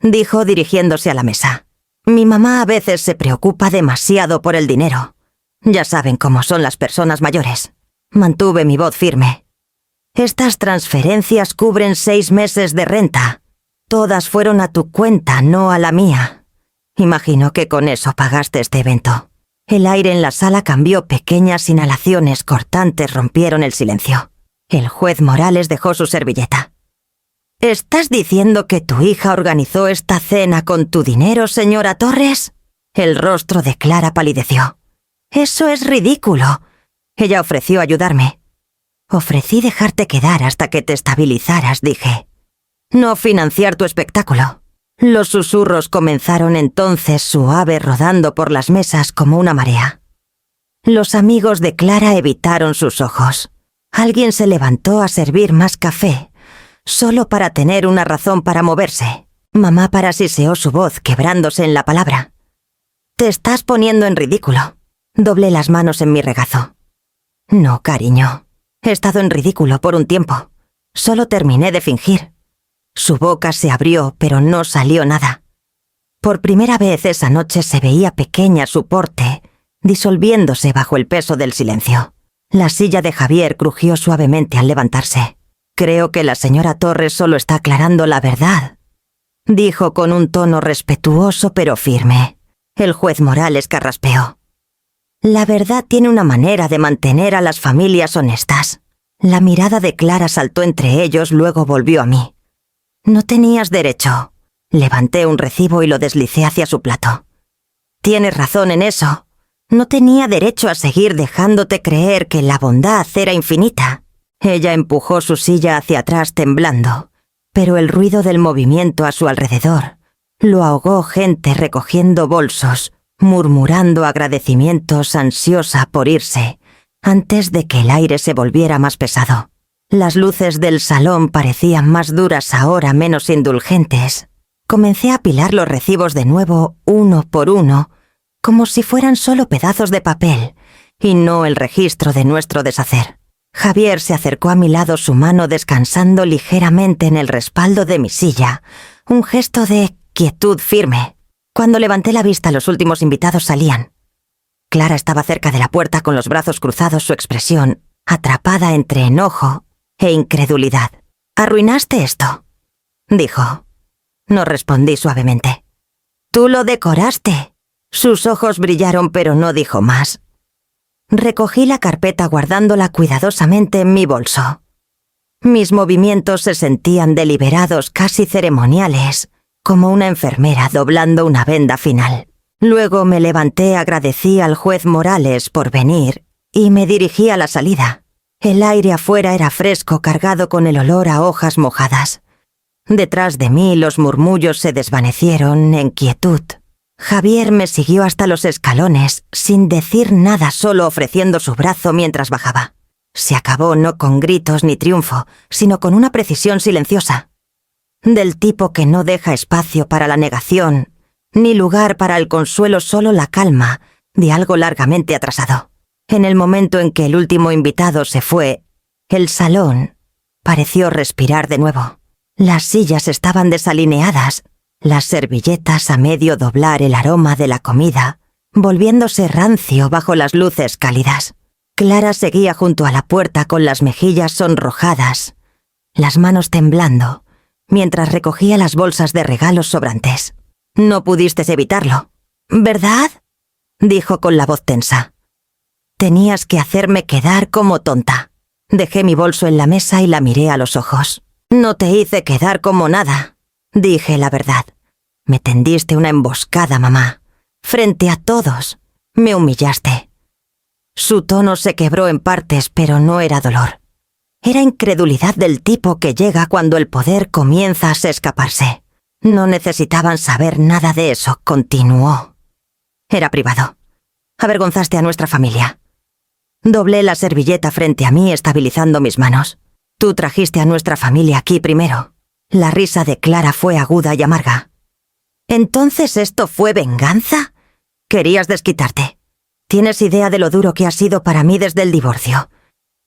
dijo dirigiéndose a la mesa. Mi mamá a veces se preocupa demasiado por el dinero. Ya saben cómo son las personas mayores. Mantuve mi voz firme. Estas transferencias cubren 6 meses de renta. Todas fueron a tu cuenta, no a la mía. Imagino que con eso pagaste este evento. El aire en la sala cambió, pequeñas inhalaciones cortantes rompieron el silencio. El juez Morales dejó su servilleta. ¿Estás diciendo que tu hija organizó esta cena con tu dinero, señora Torres? El rostro de Clara palideció. Eso es ridículo. Ella ofreció ayudarme. Ofrecí dejarte quedar hasta que te estabilizaras, dije. No financiar tu espectáculo. Los susurros comenzaron entonces suave rodando por las mesas como una marea. Los amigos de Clara evitaron sus ojos. Alguien se levantó a servir más café, solo para tener una razón para moverse. Mamá parasiseó su voz, quebrándose en la palabra. Te estás poniendo en ridículo. Doblé las manos en mi regazo. No, cariño. He estado en ridículo por un tiempo. Solo terminé de fingir. Su boca se abrió, pero no salió nada. Por primera vez esa noche se veía pequeña su porte, disolviéndose bajo el peso del silencio. La silla de Javier crujió suavemente al levantarse. Creo que la señora Torres solo está aclarando la verdad, dijo con un tono respetuoso pero firme. El juez Morales carraspeó. La verdad tiene una manera de mantener a las familias honestas. La mirada de Clara saltó entre ellos, luego volvió a mí. No tenías derecho. Levanté un recibo y lo deslicé hacia su plato. Tienes razón en eso. No tenía derecho a seguir dejándote creer que la bondad era infinita. Ella empujó su silla hacia atrás temblando, pero el ruido del movimiento a su alrededor lo ahogó gente recogiendo bolsos, murmurando agradecimientos, ansiosa por irse, antes de que el aire se volviera más pesado. Las luces del salón parecían más duras ahora, menos indulgentes. Comencé a apilar los recibos de nuevo, uno por uno, como si fueran solo pedazos de papel, y no el registro de nuestro deshacer. Javier se acercó a mi lado, su mano descansando ligeramente en el respaldo de mi silla, un gesto de quietud firme. Cuando levanté la vista, los últimos invitados salían. Clara estaba cerca de la puerta con los brazos cruzados, su expresión atrapada entre enojo e incredulidad. «¿Arruinaste esto?», dijo. No respondí suavemente. «Tú lo decoraste». Sus ojos brillaron, pero no dijo más. Recogí la carpeta guardándola cuidadosamente en mi bolso. Mis movimientos se sentían deliberados, casi ceremoniales, como una enfermera doblando una venda final. Luego me levanté, agradecí al juez Morales por venir y me dirigí a la salida. El aire afuera era fresco, cargado con el olor a hojas mojadas. Detrás de mí los murmullos se desvanecieron en quietud. Javier me siguió hasta los escalones, sin decir nada, solo ofreciendo su brazo mientras bajaba. Se acabó no con gritos ni triunfo, sino con una precisión silenciosa. Del tipo que no deja espacio para la negación, ni lugar para el consuelo, solo la calma de algo largamente atrasado. En el momento en que el último invitado se fue, el salón pareció respirar de nuevo. Las sillas estaban desalineadas, las servilletas a medio doblar, el aroma de la comida, volviéndose rancio bajo las luces cálidas. Clara seguía junto a la puerta con las mejillas sonrojadas, las manos temblando, mientras recogía las bolsas de regalos sobrantes. «No pudiste evitarlo, ¿verdad?», dijo con la voz tensa. «Tenías que hacerme quedar como tonta». Dejé mi bolso en la mesa y la miré a los ojos. «No te hice quedar como nada. Dije la verdad. Me tendiste una emboscada, mamá. Frente a todos. Me humillaste». Su tono se quebró en partes, pero no era dolor. Era incredulidad del tipo que llega cuando el poder comienza a escaparse. No necesitaban saber nada de eso, continuó. Era privado. Avergonzaste a nuestra familia. Doblé la servilleta frente a mí, estabilizando mis manos. Tú trajiste a nuestra familia aquí primero. La risa de Clara fue aguda y amarga. ¿Entonces esto fue venganza? Querías desquitarte. ¿Tienes idea de lo duro que ha sido para mí desde el divorcio?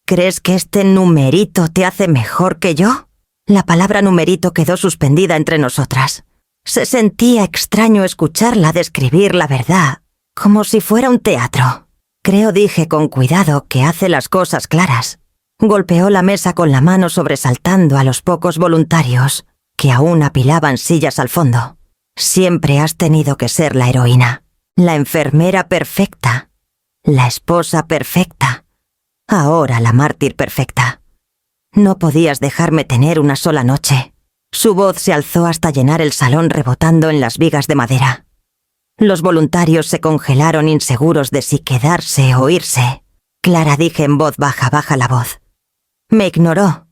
¿Crees que este numerito te hace mejor que yo? La palabra numerito quedó suspendida entre nosotras. Se sentía extraño escucharla describir la verdad, como si fuera un teatro. Creo, dije con cuidado, que hace las cosas claras. Golpeó la mesa con la mano sobresaltando a los pocos voluntarios que aún apilaban sillas al fondo. Siempre has tenido que ser la heroína, la enfermera perfecta, la esposa perfecta, ahora la mártir perfecta. No podías dejarme tener una sola noche. Su voz se alzó hasta llenar el salón rebotando en las vigas de madera. Los voluntarios se congelaron inseguros de si quedarse o irse. Clara, dije en voz baja, baja la voz. Me ignoró.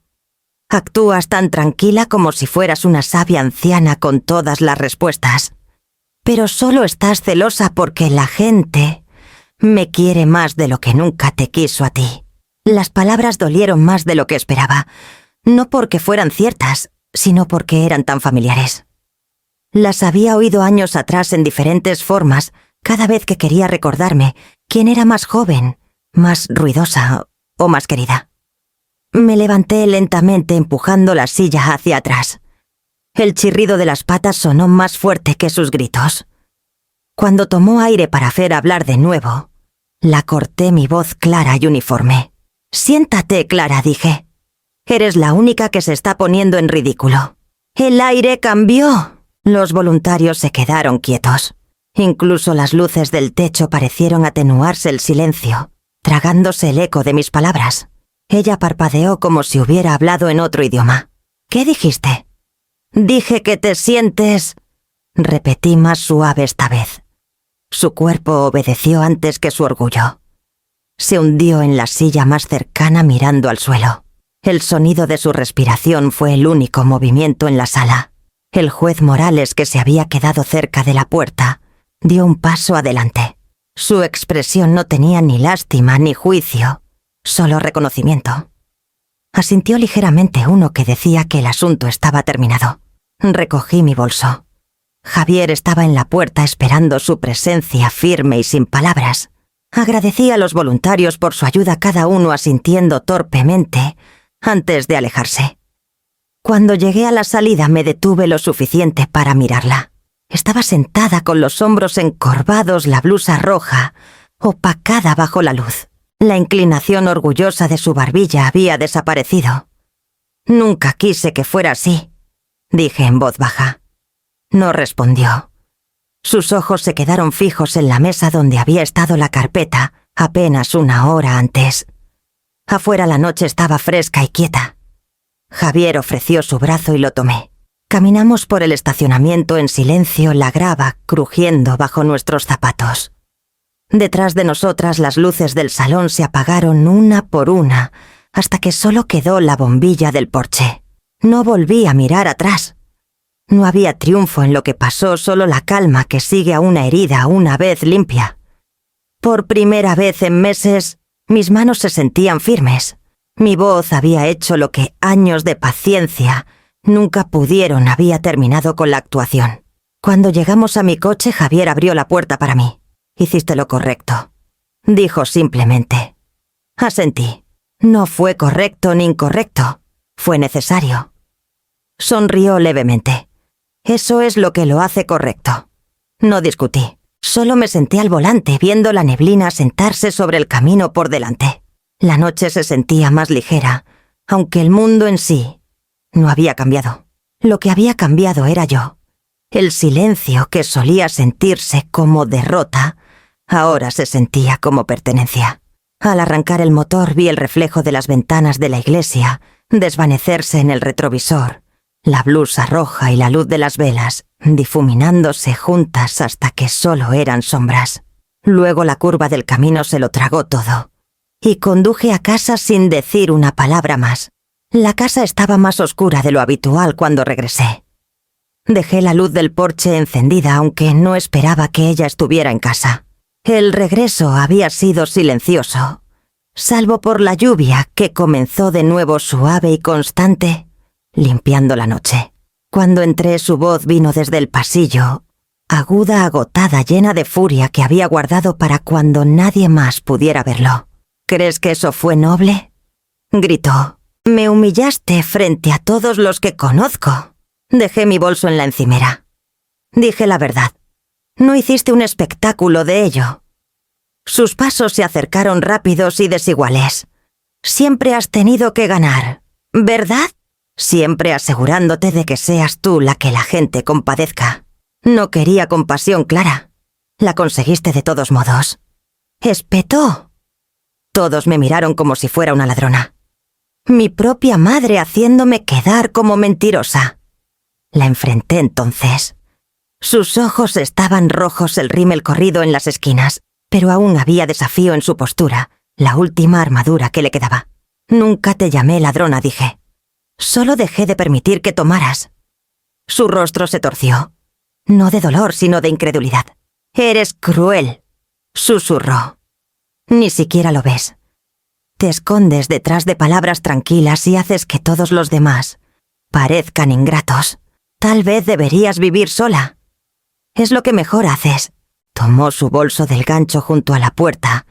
Actúas tan tranquila como si fueras una sabia anciana con todas las respuestas. Pero solo estás celosa porque la gente me quiere más de lo que nunca te quiso a ti. Las palabras dolieron más de lo que esperaba, no porque fueran ciertas, sino porque eran tan familiares. Las había oído años atrás en diferentes formas, cada vez que quería recordarme quién era más joven, más ruidosa o más querida. Me levanté lentamente empujando la silla hacia atrás. El chirrido de las patas sonó más fuerte que sus gritos. Cuando tomó aire para hacer hablar de nuevo, la corté mi voz clara y uniforme. Siéntate, Clara, dije. Eres la única que se está poniendo en ridículo. El aire cambió. Los voluntarios se quedaron quietos. Incluso las luces del techo parecieron atenuarse el silencio, tragándose el eco de mis palabras. Ella parpadeó como si hubiera hablado en otro idioma. ¿Qué dijiste? Dije que te sientes... Repetí más suave esta vez. Su cuerpo obedeció antes que su orgullo. Se hundió en la silla más cercana mirando al suelo. El sonido de su respiración fue el único movimiento en la sala. El juez Morales, que se había quedado cerca de la puerta, dio un paso adelante. Su expresión no tenía ni lástima ni juicio, solo reconocimiento. Asintió ligeramente uno que decía que el asunto estaba terminado. Recogí mi bolso. Javier estaba en la puerta esperando su presencia firme y sin palabras. Agradecí a los voluntarios por su ayuda, cada uno asintiendo torpemente antes de alejarse. Cuando llegué a la salida me detuve lo suficiente para mirarla. Estaba sentada con los hombros encorvados, la blusa roja, opacada bajo la luz. La inclinación orgullosa de su barbilla había desaparecido. Nunca quise que fuera así, dije en voz baja. No respondió. Sus ojos se quedaron fijos en la mesa donde había estado la carpeta apenas una hora antes. Afuera la noche estaba fresca y quieta. Javier ofreció su brazo y lo tomé. Caminamos por el estacionamiento en silencio, la grava crujiendo bajo nuestros zapatos. Detrás de nosotras las luces del salón se apagaron una por una, hasta que solo quedó la bombilla del porche. No volví a mirar atrás. No había triunfo en lo que pasó, solo la calma que sigue a una herida una vez limpia. Por primera vez en meses, mis manos se sentían firmes. Mi voz había hecho lo que años de paciencia nunca pudieron. Había terminado con la actuación. Cuando llegamos a mi coche, Javier abrió la puerta para mí. Hiciste lo correcto, dijo simplemente. Asentí. No fue correcto ni incorrecto. Fue necesario. Sonrió levemente. Eso es lo que lo hace correcto. No discutí. Solo me senté al volante viendo la neblina sentarse sobre el camino por delante. La noche se sentía más ligera, aunque el mundo en sí no había cambiado. Lo que había cambiado era yo. El silencio que solía sentirse como derrota, ahora se sentía como pertenencia. Al arrancar el motor vi el reflejo de las ventanas de la iglesia desvanecerse en el retrovisor, la blusa roja y la luz de las velas difuminándose juntas hasta que solo eran sombras. Luego la curva del camino se lo tragó todo, y conduje a casa sin decir una palabra más. La casa estaba más oscura de lo habitual cuando regresé. Dejé la luz del porche encendida, aunque no esperaba que ella estuviera en casa. El regreso había sido silencioso, salvo por la lluvia que comenzó de nuevo suave y constante, limpiando la noche. Cuando entré, su voz vino desde el pasillo, aguda, agotada, llena de furia que había guardado para cuando nadie más pudiera verlo. ¿Crees que eso fue noble?, gritó. Me humillaste frente a todos los que conozco. Dejé mi bolso en la encimera. Dije la verdad. No hiciste un espectáculo de ello. Sus pasos se acercaron rápidos y desiguales. Siempre has tenido que ganar, ¿verdad? Siempre asegurándote de que seas tú la que la gente compadezca. No quería compasión clara. La conseguiste de todos modos. Espetó. Todos me miraron como si fuera una ladrona. Mi propia madre haciéndome quedar como mentirosa. La enfrenté entonces. Sus ojos estaban rojos, el rímel corrido en las esquinas, pero aún había desafío en su postura, la última armadura que le quedaba. Nunca te llamé ladrona, dije. Solo dejé de permitir que tomaras. Su rostro se torció. No de dolor, sino de incredulidad. Eres cruel, susurró. Ni siquiera lo ves. Te escondes detrás de palabras tranquilas y haces que todos los demás parezcan ingratos. Tal vez deberías vivir sola. Es lo que mejor haces. Tomó su bolso del gancho junto a la puerta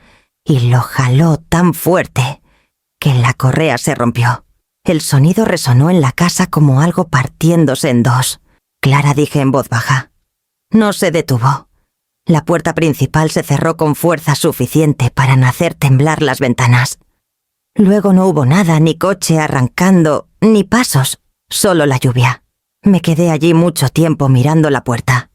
y lo jaló tan fuerte que la correa se rompió. El sonido resonó en la casa como algo partiéndose en dos. Clara, dije en voz baja. No se detuvo. La puerta principal se cerró con fuerza suficiente para hacer temblar las ventanas. Luego no hubo nada, ni coche arrancando, ni pasos, solo la lluvia. Me quedé allí mucho tiempo mirando la puerta.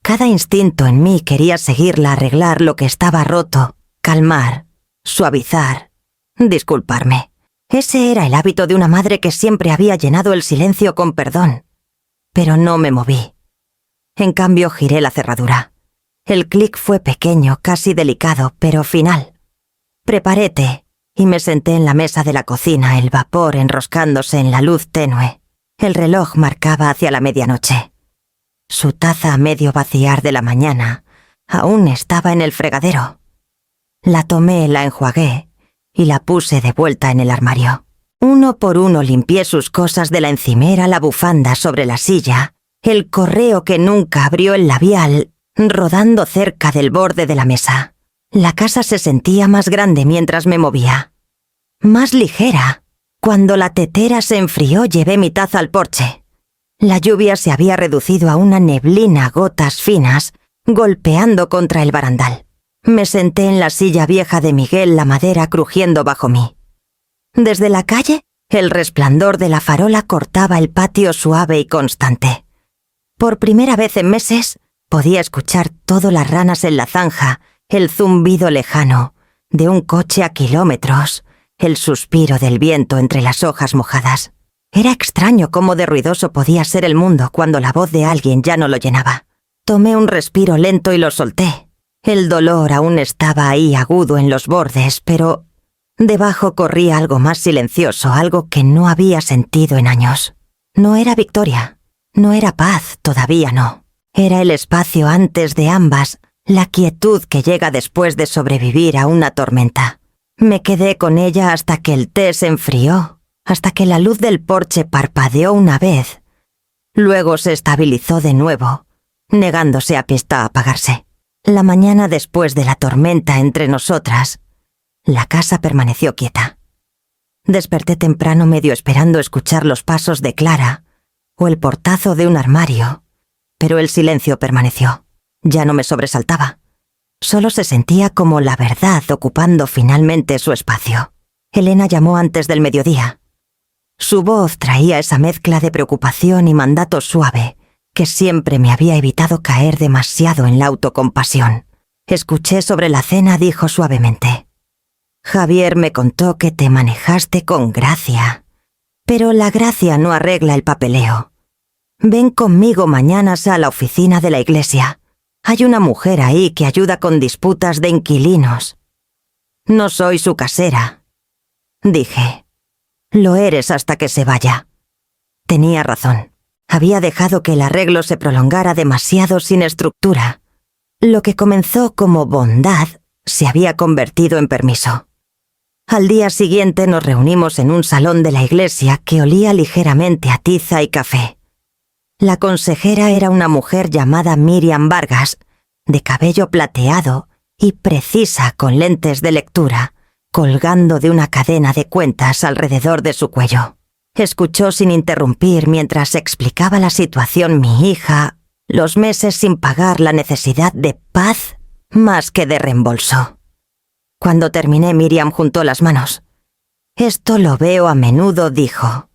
Cada instinto en mí quería seguirla, arreglar lo que estaba roto, calmar, suavizar, disculparme. Ese era el hábito de una madre que siempre había llenado el silencio con perdón. Pero no me moví. En cambio, giré la cerradura. El clic fue pequeño, casi delicado, pero final. Preparé té y me senté en la mesa de la cocina, el vapor enroscándose en la luz tenue. El reloj marcaba hacia la medianoche. Su taza a medio vaciar de la mañana aún estaba en el fregadero. La tomé, la enjuagué y la puse de vuelta en el armario. Uno por uno limpié sus cosas de la encimera, la bufanda sobre la silla, el correo que nunca abrió el labial, rodando cerca del borde de la mesa. La casa se sentía más grande mientras me movía. Más ligera. Cuando la tetera se enfrió, llevé mi taza al porche. La lluvia se había reducido a una neblina, gotas finas, golpeando contra el barandal. Me senté en la silla vieja de Miguel, la madera crujiendo bajo mí. Desde la calle, el resplandor de la farola cortaba el patio suave y constante. Por primera vez en meses, podía escuchar todas las ranas en la zanja, el zumbido lejano de un coche a kilómetros, el suspiro del viento entre las hojas mojadas. Era extraño cómo de ruidoso podía ser el mundo cuando la voz de alguien ya no lo llenaba. Tomé un respiro lento y lo solté. El dolor aún estaba ahí agudo en los bordes, pero debajo corría algo más silencioso, algo que no había sentido en años. No era victoria, no era paz, todavía no. Era el espacio antes de ambas, la quietud que llega después de sobrevivir a una tormenta. Me quedé con ella hasta que el té se enfrió, hasta que la luz del porche parpadeó una vez. Luego se estabilizó de nuevo, negándose a pista a apagarse. La mañana después de la tormenta entre nosotras, la casa permaneció quieta. Desperté temprano medio esperando escuchar los pasos de Clara o el portazo de un armario, pero el silencio permaneció. Ya no me sobresaltaba. Solo se sentía como la verdad ocupando finalmente su espacio. Elena llamó antes del mediodía. Su voz traía esa mezcla de preocupación y mandato suave que siempre me había evitado caer demasiado en la autocompasión. Escuché sobre la cena, dijo suavemente. Javier me contó que te manejaste con gracia, pero la gracia no arregla el papeleo. Ven conmigo mañana a la oficina de la iglesia. Hay una mujer ahí que ayuda con disputas de inquilinos. No soy su casera, dije. Lo eres hasta que se vaya. Tenía razón. Había dejado que el arreglo se prolongara demasiado sin estructura. Lo que comenzó como bondad se había convertido en permiso. Al día siguiente nos reunimos en un salón de la iglesia que olía ligeramente a tiza y café. La consejera era una mujer llamada Miriam Vargas, de cabello plateado y precisa con lentes de lectura, colgando de una cadena de cuentas alrededor de su cuello. Escuchó sin interrumpir mientras explicaba la situación mi hija, Los meses sin pagar la necesidad de paz más que de reembolso. Cuando terminé, Miriam juntó las manos. Esto lo veo a menudo, dijo.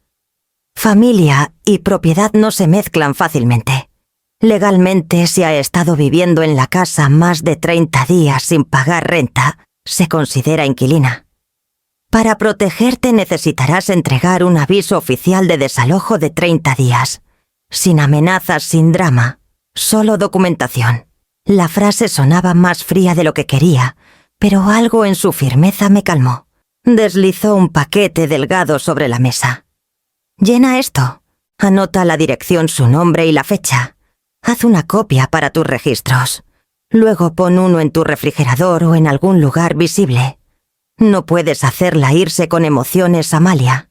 Familia y propiedad no se mezclan fácilmente. Legalmente, si ha estado viviendo en la casa más de 30 días sin pagar renta, se considera inquilina. Para protegerte necesitarás entregar un aviso oficial de desalojo de 30 días. Sin amenazas, sin drama, solo documentación. La frase sonaba más fría de lo que quería, pero algo en su firmeza me calmó. Deslizó un paquete delgado sobre la mesa. Llena esto. Anota la dirección, su nombre y la fecha. Haz una copia para tus registros. Luego pon uno en tu refrigerador o en algún lugar visible. No puedes hacerla irse con emociones, Amalia.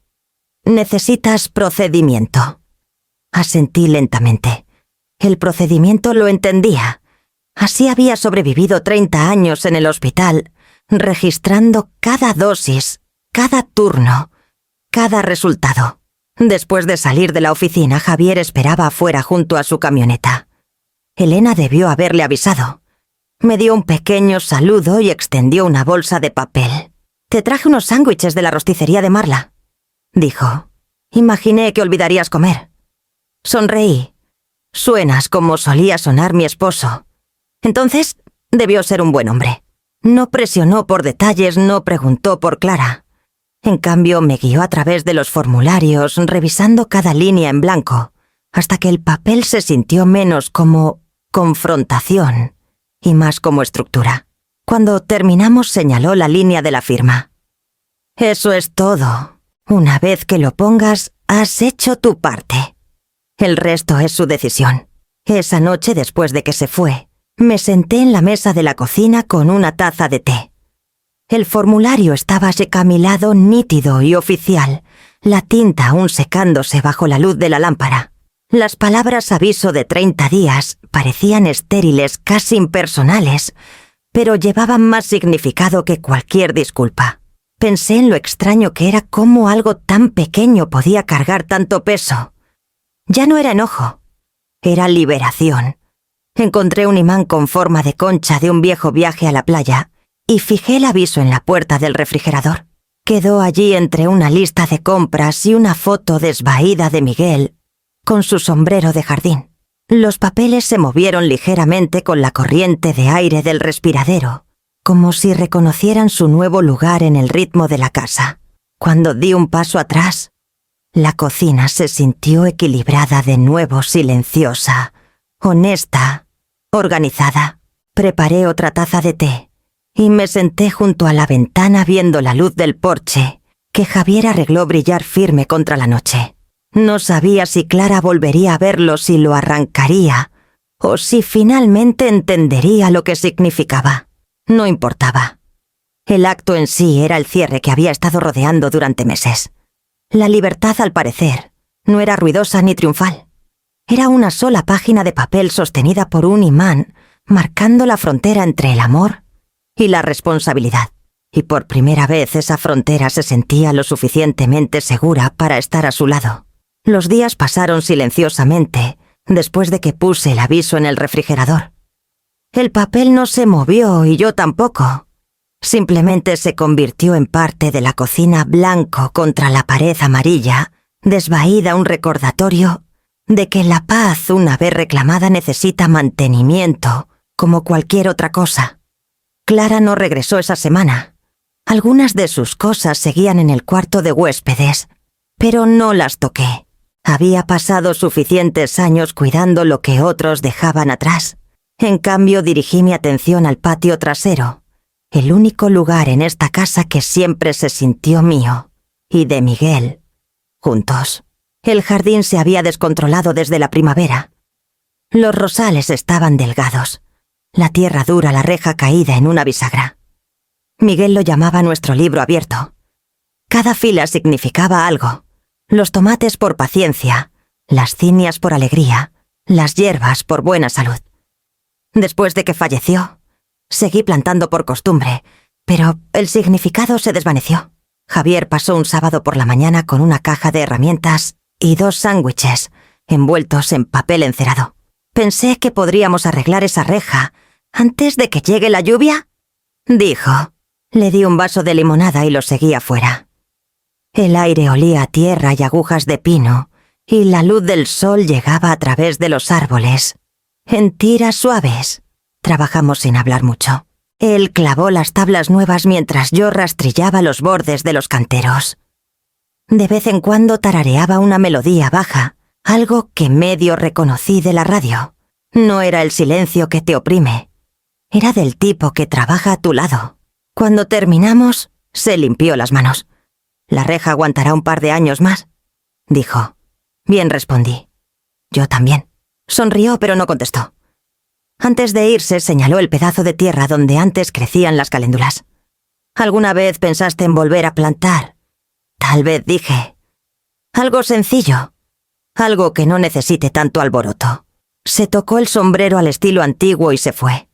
Necesitas procedimiento. Asentí lentamente. El procedimiento lo entendía. Así había sobrevivido 30 años en el hospital, registrando cada dosis, cada turno, cada resultado. Después de salir de la oficina, Javier esperaba afuera junto a su camioneta. Elena debió haberle avisado. Me dio un pequeño saludo y extendió una bolsa de papel. «Te traje unos sándwiches de la rosticería de Marla», dijo. «Imaginé que olvidarías comer». Sonreí. «Suenas como solía sonar mi esposo». Entonces, debió ser un buen hombre. No presionó por detalles, no preguntó por Clara. En cambio, me guió a través de los formularios, revisando cada línea en blanco, hasta que el papel se sintió menos como confrontación y más como estructura. Cuando terminamos, señaló la línea de la firma. «Eso es todo. Una vez que lo pongas, has hecho tu parte. El resto es su decisión». Esa noche, después de que se fue, me senté en la mesa de la cocina con una taza de té. El formulario estaba secamilado, nítido y oficial, la tinta aún secándose bajo la luz de la lámpara. Las palabras aviso de 30 días parecían estériles, casi impersonales, pero llevaban más significado que cualquier disculpa. Pensé en lo extraño que era cómo algo tan pequeño podía cargar tanto peso. Ya no era enojo, era liberación. Encontré un imán con forma de concha de un viejo viaje a la playa y fijé el aviso en la puerta del refrigerador. Quedó allí entre una lista de compras y una foto desvaída de Miguel con su sombrero de jardín. Los papeles se movieron ligeramente con la corriente de aire del respiradero, como si reconocieran su nuevo lugar en el ritmo de la casa. Cuando di un paso atrás, la cocina se sintió equilibrada de nuevo, silenciosa, honesta, organizada. Preparé otra taza de té y me senté junto a la ventana viendo la luz del porche que Javier arregló brillar firme contra la noche. No sabía si Clara volvería a verlo, si lo arrancaría, o si finalmente entendería lo que significaba. No importaba. El acto en sí era el cierre que había estado rodeando durante meses. La libertad, al parecer, no era ruidosa ni triunfal. Era una sola página de papel sostenida por un imán, marcando la frontera entre el amor y la responsabilidad. Y por primera vez esa frontera se sentía lo suficientemente segura para estar a su lado. Los días pasaron silenciosamente después de que puse el aviso en el refrigerador. El papel no se movió y yo tampoco. Simplemente se convirtió en parte de la cocina, blanco contra la pared amarilla, desvaída, un recordatorio de que la paz, una vez reclamada, necesita mantenimiento, como cualquier otra cosa. Clara no regresó esa semana. Algunas de sus cosas seguían en el cuarto de huéspedes, pero no las toqué. Había pasado suficientes años cuidando lo que otros dejaban atrás. En cambio, dirigí mi atención al patio trasero, el único lugar en esta casa que siempre se sintió mío, y de Miguel, juntos. El jardín se había descontrolado desde la primavera. Los rosales estaban delgados, la tierra dura, la reja caída en una bisagra. Miguel lo llamaba nuestro libro abierto. Cada fila significaba algo. Los tomates por paciencia, las cinias por alegría, las hierbas por buena salud. Después de que falleció, seguí plantando por costumbre, pero el significado se desvaneció. Javier pasó un sábado por la mañana con una caja de herramientas y 2 sándwiches envueltos en papel encerado. Pensé que podríamos arreglar esa reja antes de que llegue la lluvia, dijo. Le di un vaso de limonada y lo seguí afuera. El aire olía a tierra y agujas de pino, y la luz del sol llegaba a través de los árboles, en tiras suaves. Trabajamos sin hablar mucho. Él clavó las tablas nuevas mientras yo rastrillaba los bordes de los canteros. De vez en cuando tarareaba una melodía baja, algo que medio reconocí de la radio. No era el silencio que te oprime. Era del tipo que trabaja a tu lado. Cuando terminamos, se limpió las manos. «La reja aguantará un par de años más», dijo. «Bien», respondí. «Yo también». Sonrió, pero no contestó. Antes de irse, señaló el pedazo de tierra donde antes crecían las caléndulas. «¿Alguna vez pensaste en volver a plantar?» «Tal vez», dije. «Algo sencillo. Algo que no necesite tanto alboroto». Se tocó el sombrero al estilo antiguo y se fue.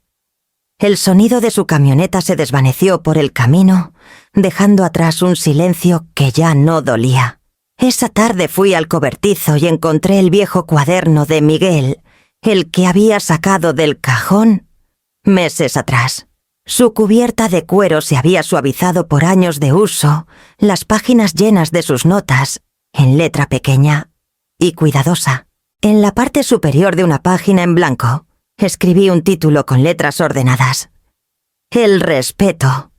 El sonido de su camioneta se desvaneció por el camino, dejando atrás un silencio que ya no dolía. Esa tarde fui al cobertizo y encontré el viejo cuaderno de Miguel, el que había sacado del cajón meses atrás. Su cubierta de cuero se había suavizado por años de uso, las páginas llenas de sus notas, en letra pequeña y cuidadosa. En la parte superior de una página en blanco, escribí un título con letras ordenadas. «El respeto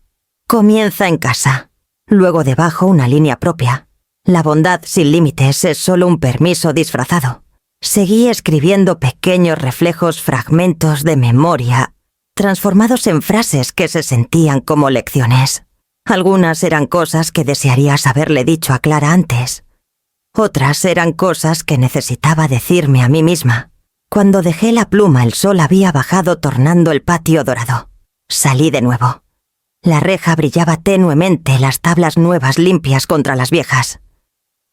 comienza en casa». Luego debajo una línea propia. «La bondad sin límites es solo un permiso disfrazado». Seguí escribiendo pequeños reflejos, fragmentos de memoria, transformados en frases que se sentían como lecciones. Algunas eran cosas que desearías haberle dicho a Clara antes. Otras eran cosas que necesitaba decirme a mí misma. Cuando dejé la pluma, el sol había bajado tornando el patio dorado. Salí de nuevo. La reja brillaba tenuemente, las tablas nuevas limpias contra las viejas.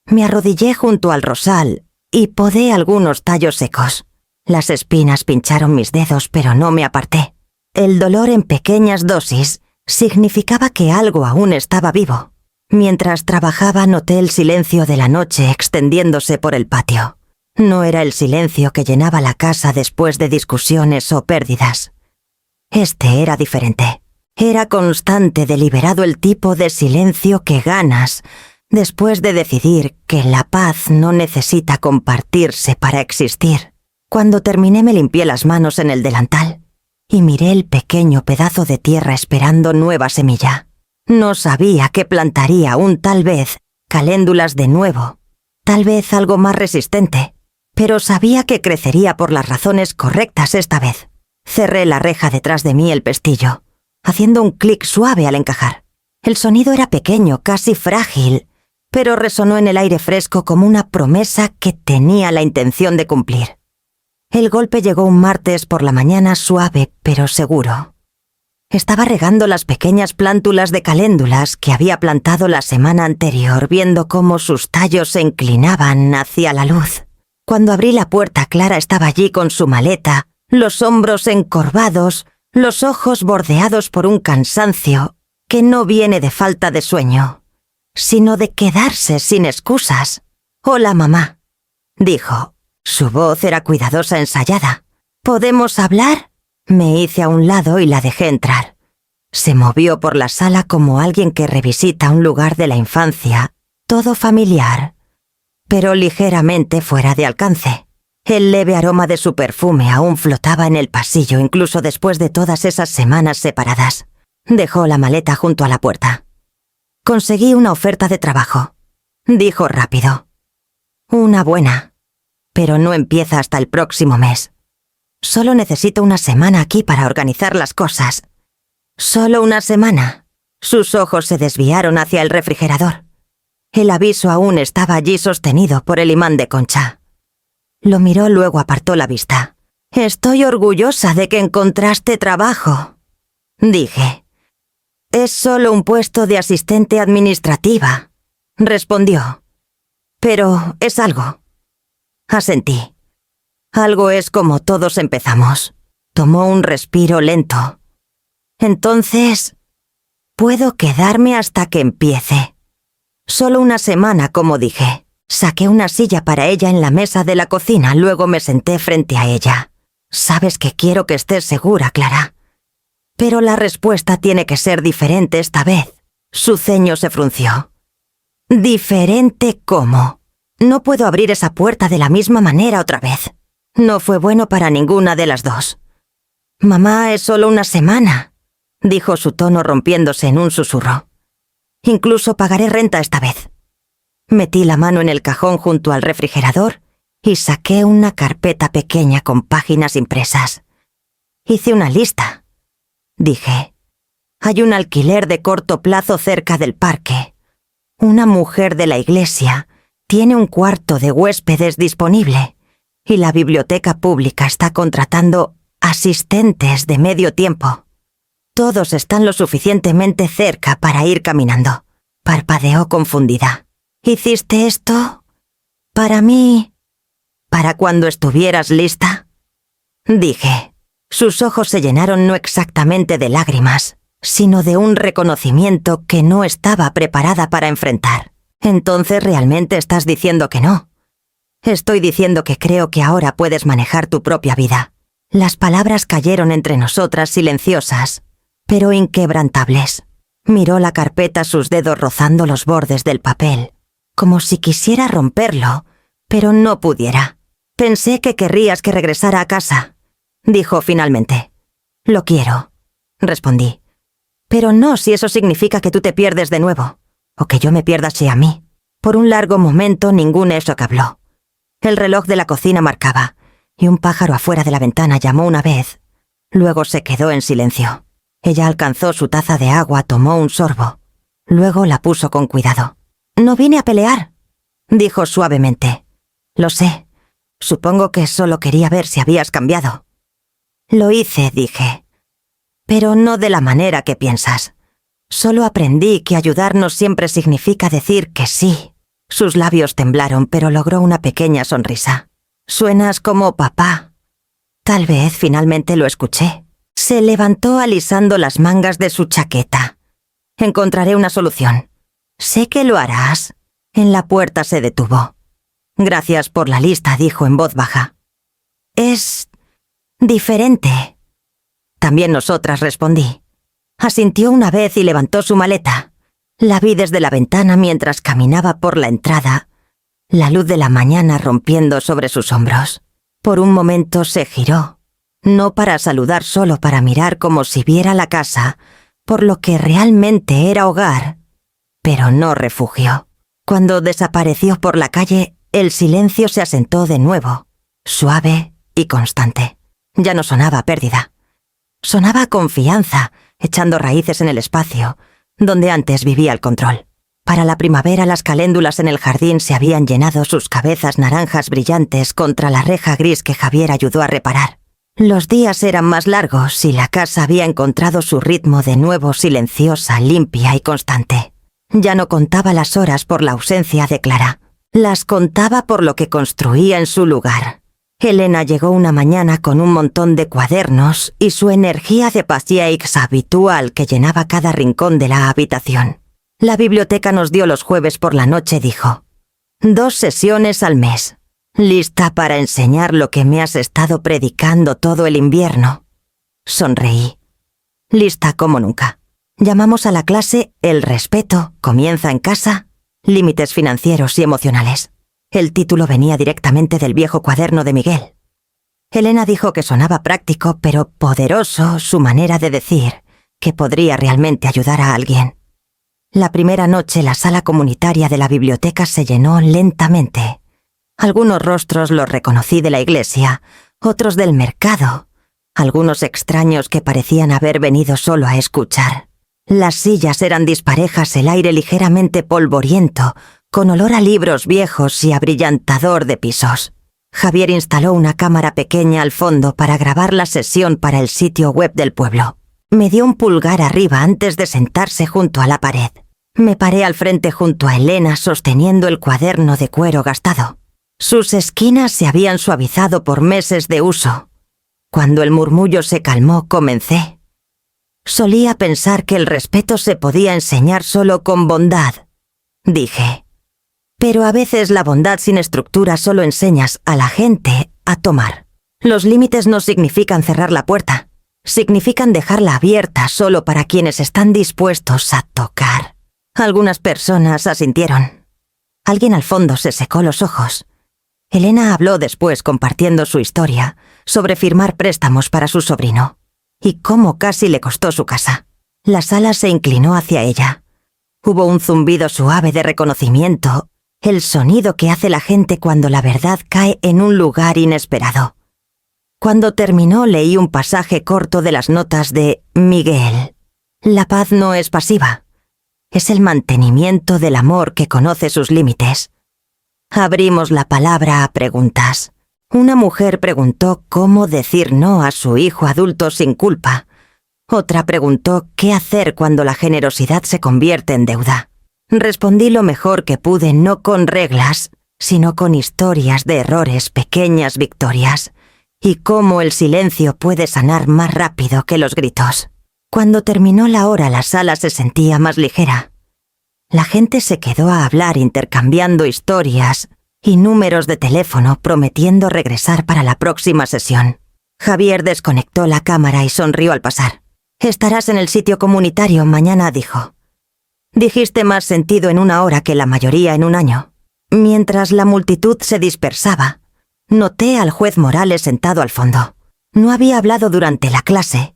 Me arrodillé junto al rosal y podé algunos tallos secos. Las espinas pincharon mis dedos, pero no me aparté. El dolor en pequeñas dosis significaba que algo aún estaba vivo. Mientras trabajaba noté el silencio de la noche extendiéndose por el patio. No era el silencio que llenaba la casa después de discusiones o pérdidas. Este era diferente. Era constante, deliberado, el tipo de silencio que ganas después de decidir que la paz no necesita compartirse para existir. Cuando terminé me limpié las manos en el delantal y miré el pequeño pedazo de tierra esperando nueva semilla. No sabía que plantaría aún, tal vez, caléndulas de nuevo, tal vez algo más resistente, pero sabía que crecería por las razones correctas esta vez. Cerré la reja detrás de mí el pestillo, haciendo un clic suave al encajar. El sonido era pequeño, casi frágil, pero resonó en el aire fresco como una promesa que tenía la intención de cumplir. El golpe llegó un martes por la mañana, suave pero seguro. Estaba regando las pequeñas plántulas de caléndulas que había plantado la semana anterior, viendo cómo sus tallos se inclinaban hacia la luz. Cuando abrí la puerta, Clara estaba allí con su maleta, los hombros encorvados, los ojos bordeados por un cansancio que no viene de falta de sueño, sino de quedarse sin excusas. «Hola, mamá», dijo. Su voz era cuidadosa, ensayada. «¿Podemos hablar?» Me hice a un lado y la dejé entrar. Se movió por la sala como alguien que revisita un lugar de la infancia, todo familiar, pero ligeramente fuera de alcance. El leve aroma de su perfume aún flotaba en el pasillo, incluso después de todas esas semanas separadas. Dejó la maleta junto a la puerta. «Conseguí una oferta de trabajo», dijo rápido. «Una buena, pero no empieza hasta el próximo mes. Solo necesito una semana aquí para organizar las cosas». «¿Solo una semana?» Sus ojos se desviaron hacia el refrigerador. El aviso aún estaba allí sostenido por el imán de concha. Lo miró, luego apartó la vista. «Estoy orgullosa de que encontraste trabajo», dije. «Es solo un puesto de asistente administrativa», respondió. «Pero es algo». Asentí. «Algo es como todos empezamos». Tomó un respiro lento. «Entonces, puedo quedarme hasta que empiece». «Solo una semana», como dije. Saqué una silla para ella en la mesa de la cocina, luego me senté frente a ella. Sabes que quiero que estés segura, Clara. Pero la respuesta tiene que ser diferente esta vez. Su ceño se frunció. ¿Diferente cómo? No puedo abrir esa puerta de la misma manera otra vez. No fue bueno para ninguna de las dos. Mamá, es solo una semana, dijo su tono rompiéndose en un susurro. Incluso pagaré renta esta vez. Metí la mano en el cajón junto al refrigerador y saqué una carpeta pequeña con páginas impresas. Hice una lista. Dije, hay un alquiler de corto plazo cerca del parque. Una mujer de la iglesia tiene un cuarto de huéspedes disponible y la biblioteca pública está contratando asistentes de medio tiempo. Todos están lo suficientemente cerca para ir caminando. Parpadeó confundida. ¿Hiciste esto? ¿Para mí? ¿Para cuando estuvieras lista? Dije. Sus ojos se llenaron no exactamente de lágrimas, sino de un reconocimiento que no estaba preparada para enfrentar. Entonces realmente estás diciendo que no. Estoy diciendo que creo que ahora puedes manejar tu propia vida. Las palabras cayeron entre nosotras silenciosas, pero inquebrantables. Miró la carpeta, sus dedos rozando los bordes del papel, como si quisiera romperlo, pero no pudiera. Pensé que querrías que regresara a casa, dijo finalmente. Lo quiero, respondí. Pero no si eso significa que tú te pierdes de nuevo, o que yo me pierda a mí. Por un largo momento ningún Eshok habló. El reloj de la cocina marcaba, y un pájaro afuera de la ventana llamó una vez. Luego se quedó en silencio. Ella alcanzó su taza de agua, tomó un sorbo. Luego la puso con cuidado. «No vine a pelear», dijo suavemente. «Lo sé. Supongo que solo quería ver si habías cambiado». «Lo hice», dije. «Pero no de la manera que piensas. Solo aprendí que ayudar no siempre significa decir que sí». Sus labios temblaron, pero logró una pequeña sonrisa. «Suenas como papá». Tal vez finalmente lo escuché. Se levantó alisando las mangas de su chaqueta. «Encontraré una solución». «Sé que lo harás». En la puerta se detuvo. «Gracias por la lista», dijo en voz baja. «Es diferente». «También nosotras», respondí. Asintió una vez y levantó su maleta. La vi desde la ventana mientras caminaba por la entrada, la luz de la mañana rompiendo sobre sus hombros. Por un momento se giró, no para saludar, solo para mirar como si viera la casa, por lo que realmente era hogar, pero no refugio. Cuando desapareció por la calle, el silencio se asentó de nuevo, suave y constante. Ya no sonaba pérdida. Sonaba confianza, echando raíces en el espacio, donde antes vivía el control. Para la primavera las caléndulas en el jardín se habían llenado sus cabezas naranjas brillantes contra la reja gris que Javier ayudó a reparar. Los días eran más largos y la casa había encontrado su ritmo de nuevo, silenciosa, limpia y constante. Ya no contaba las horas por la ausencia de Clara. Las contaba por lo que construía en su lugar. Elena llegó una mañana con un montón de cuadernos y su energía de patieix habitual que llenaba cada rincón de la habitación. La biblioteca nos dio los jueves por la noche, dijo. 2 sesiones al mes. ¿Lista para enseñar lo que me has estado predicando todo el invierno? Sonreí. Lista como nunca. Llamamos a la clase El respeto comienza en casa, límites financieros y emocionales. El título venía directamente del viejo cuaderno de Miguel. Elena dijo que sonaba práctico, pero poderoso su manera de decir que podría realmente ayudar a alguien. La primera noche la sala comunitaria de la biblioteca se llenó lentamente. Algunos rostros los reconocí de la iglesia, otros del mercado, algunos extraños que parecían haber venido solo a escuchar. Las sillas eran disparejas, el aire ligeramente polvoriento, con olor a libros viejos y abrillantador de pisos. Javier instaló una cámara pequeña al fondo para grabar la sesión para el sitio web del pueblo. Me dio un pulgar arriba antes de sentarse junto a la pared. Me paré al frente junto a Elena sosteniendo el cuaderno de cuero gastado. Sus esquinas se habían suavizado por meses de uso. Cuando el murmullo se calmó, comencé. Solía pensar que el respeto se podía enseñar solo con bondad, dije. Pero a veces la bondad sin estructura solo enseñas a la gente a tomar. Los límites no significan cerrar la puerta. Significan dejarla abierta solo para quienes están dispuestos a tocar. Algunas personas asintieron. Alguien al fondo se secó los ojos. Elena habló después compartiendo su historia sobre firmar préstamos para su sobrino y cómo casi le costó su casa. La sala se inclinó hacia ella. Hubo un zumbido suave de reconocimiento, el sonido que hace la gente cuando la verdad cae en un lugar inesperado. Cuando terminó, leí un pasaje corto de las notas de Miguel. La paz no es pasiva. Es el mantenimiento del amor que conoce sus límites. Abrimos la palabra a preguntas. Una mujer preguntó cómo decir no a su hijo adulto sin culpa. Otra preguntó qué hacer cuando la generosidad se convierte en deuda. Respondí lo mejor que pude, no con reglas, sino con historias de errores, pequeñas victorias, y cómo el silencio puede sanar más rápido que los gritos. Cuando terminó la hora, la sala se sentía más ligera. La gente se quedó a hablar intercambiando historias y números de teléfono prometiendo regresar para la próxima sesión. Javier desconectó la cámara y sonrió al pasar. «Estarás en el sitio comunitario mañana», dijo. «Dijiste más sentido en una hora que la mayoría en un año». Mientras la multitud se dispersaba, noté al juez Morales sentado al fondo. No había hablado durante la clase.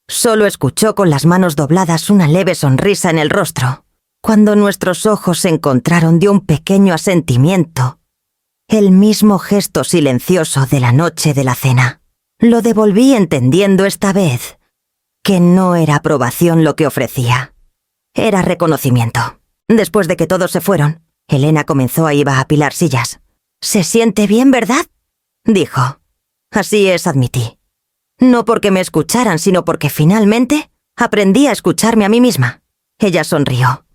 Solo escuchó con las manos dobladas una leve sonrisa en el rostro. Cuando nuestros ojos se encontraron, dio un pequeño asentimiento. El mismo gesto silencioso de la noche de la cena. Lo devolví entendiendo esta vez que no era aprobación lo que ofrecía. Era reconocimiento. Después de que todos se fueron, Elena comenzó a ir a apilar sillas. «¿Se siente bien, verdad?», dijo. «Así es», admití. No porque me escucharan, sino porque finalmente aprendí a escucharme a mí misma. Ella sonrió.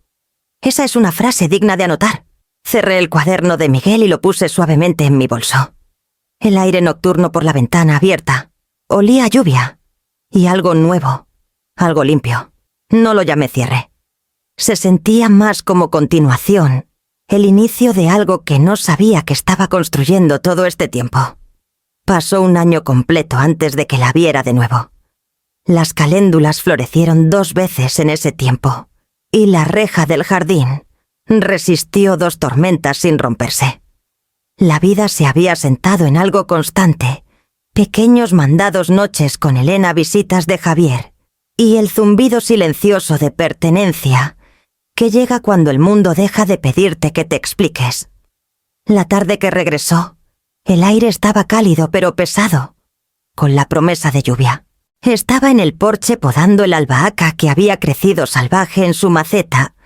«Esa es una frase digna de anotar». Cerré el cuaderno de Miguel y lo puse suavemente en mi bolso. El aire nocturno por la ventana abierta olía a lluvia y algo nuevo, algo limpio. No lo llamé cierre. Se sentía más como continuación, el inicio de algo que no sabía que estaba construyendo todo este tiempo. Pasó un año completo antes de que la viera de nuevo. Las caléndulas florecieron 2 veces en ese tiempo, y la reja del jardín resistió 2 tormentas sin romperse. La vida se había sentado en algo constante, pequeños mandados noches con Elena, visitas de Javier, y el zumbido silencioso de pertenencia que llega cuando el mundo deja de pedirte que te expliques. La tarde que regresó, el aire estaba cálido pero pesado, con la promesa de lluvia. Estaba en el porche podando el albahaca que había crecido salvaje en su maceta,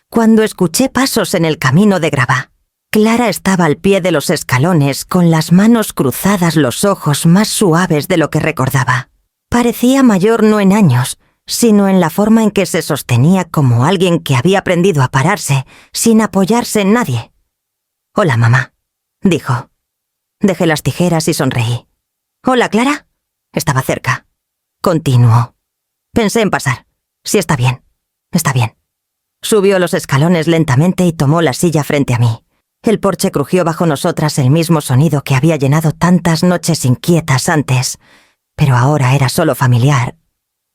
cuando escuché pasos en el camino de grava. Clara estaba al pie de los escalones, con las manos cruzadas, los ojos más suaves de lo que recordaba. Parecía mayor no en años, sino en la forma en que se sostenía como alguien que había aprendido a pararse sin apoyarse en nadie. «Hola, mamá», dijo. Dejé las tijeras y sonreí. «Hola, Clara». Estaba cerca. Continuó. «Pensé en pasar. Si está bien. Está bien». Subió los escalones lentamente y tomó la silla frente a mí. El porche crujió bajo nosotras, el mismo sonido que había llenado tantas noches inquietas antes, pero ahora era solo familiar,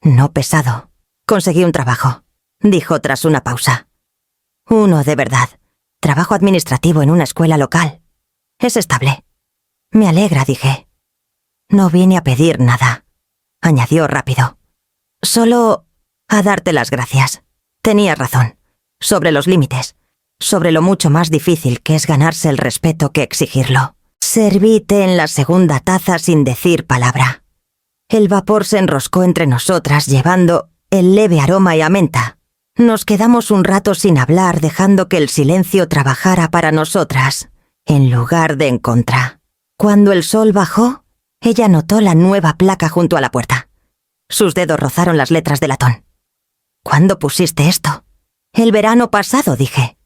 no pesado. «Conseguí un trabajo», dijo tras una pausa. «Uno de verdad. Trabajo administrativo en una escuela local. Es estable». «Me alegra», dije. «No vine a pedir nada», añadió rápido. «Solo a darte las gracias. Tenías razón. Sobre los límites. Sobre lo mucho más difícil que es ganarse el respeto que exigirlo». Serví té en la segunda taza sin decir palabra. El vapor se enroscó entre nosotras, llevando el leve aroma a menta. Nos quedamos un rato sin hablar, dejando que el silencio trabajara para nosotras, en lugar de en contra. Cuando el sol bajó, ella notó la nueva placa junto a la puerta. Sus dedos rozaron las letras de latón. «¿Cuándo pusiste esto?» «El verano pasado», dije.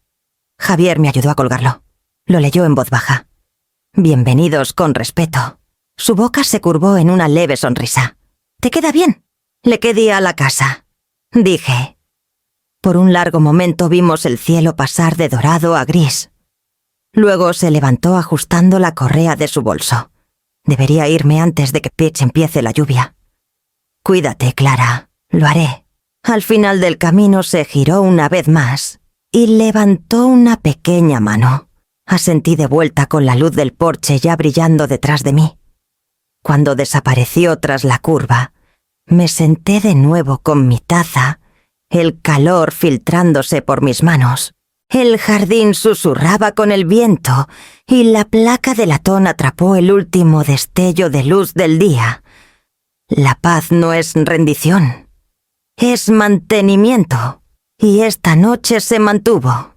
Javier me ayudó a colgarlo. Lo leyó en voz baja. «Bienvenidos con respeto». Su boca se curvó en una leve sonrisa. «¿Te queda bien?» «Le quedé a la casa», dije. Por un largo momento vimos el cielo pasar de dorado a gris. Luego se levantó ajustando la correa de su bolso. Debería irme antes de que Pitch empiece la lluvia. Cuídate, Clara. Lo haré. Al final del camino se giró una vez más y levantó una pequeña mano. Asentí de vuelta con la luz del porche ya brillando detrás de mí. Cuando desapareció tras la curva, me senté de nuevo con mi taza, el calor filtrándose por mis manos. El jardín susurraba con el viento y la placa de latón atrapó el último destello de luz del día. La paz no es rendición, es mantenimiento, y esta noche se mantuvo.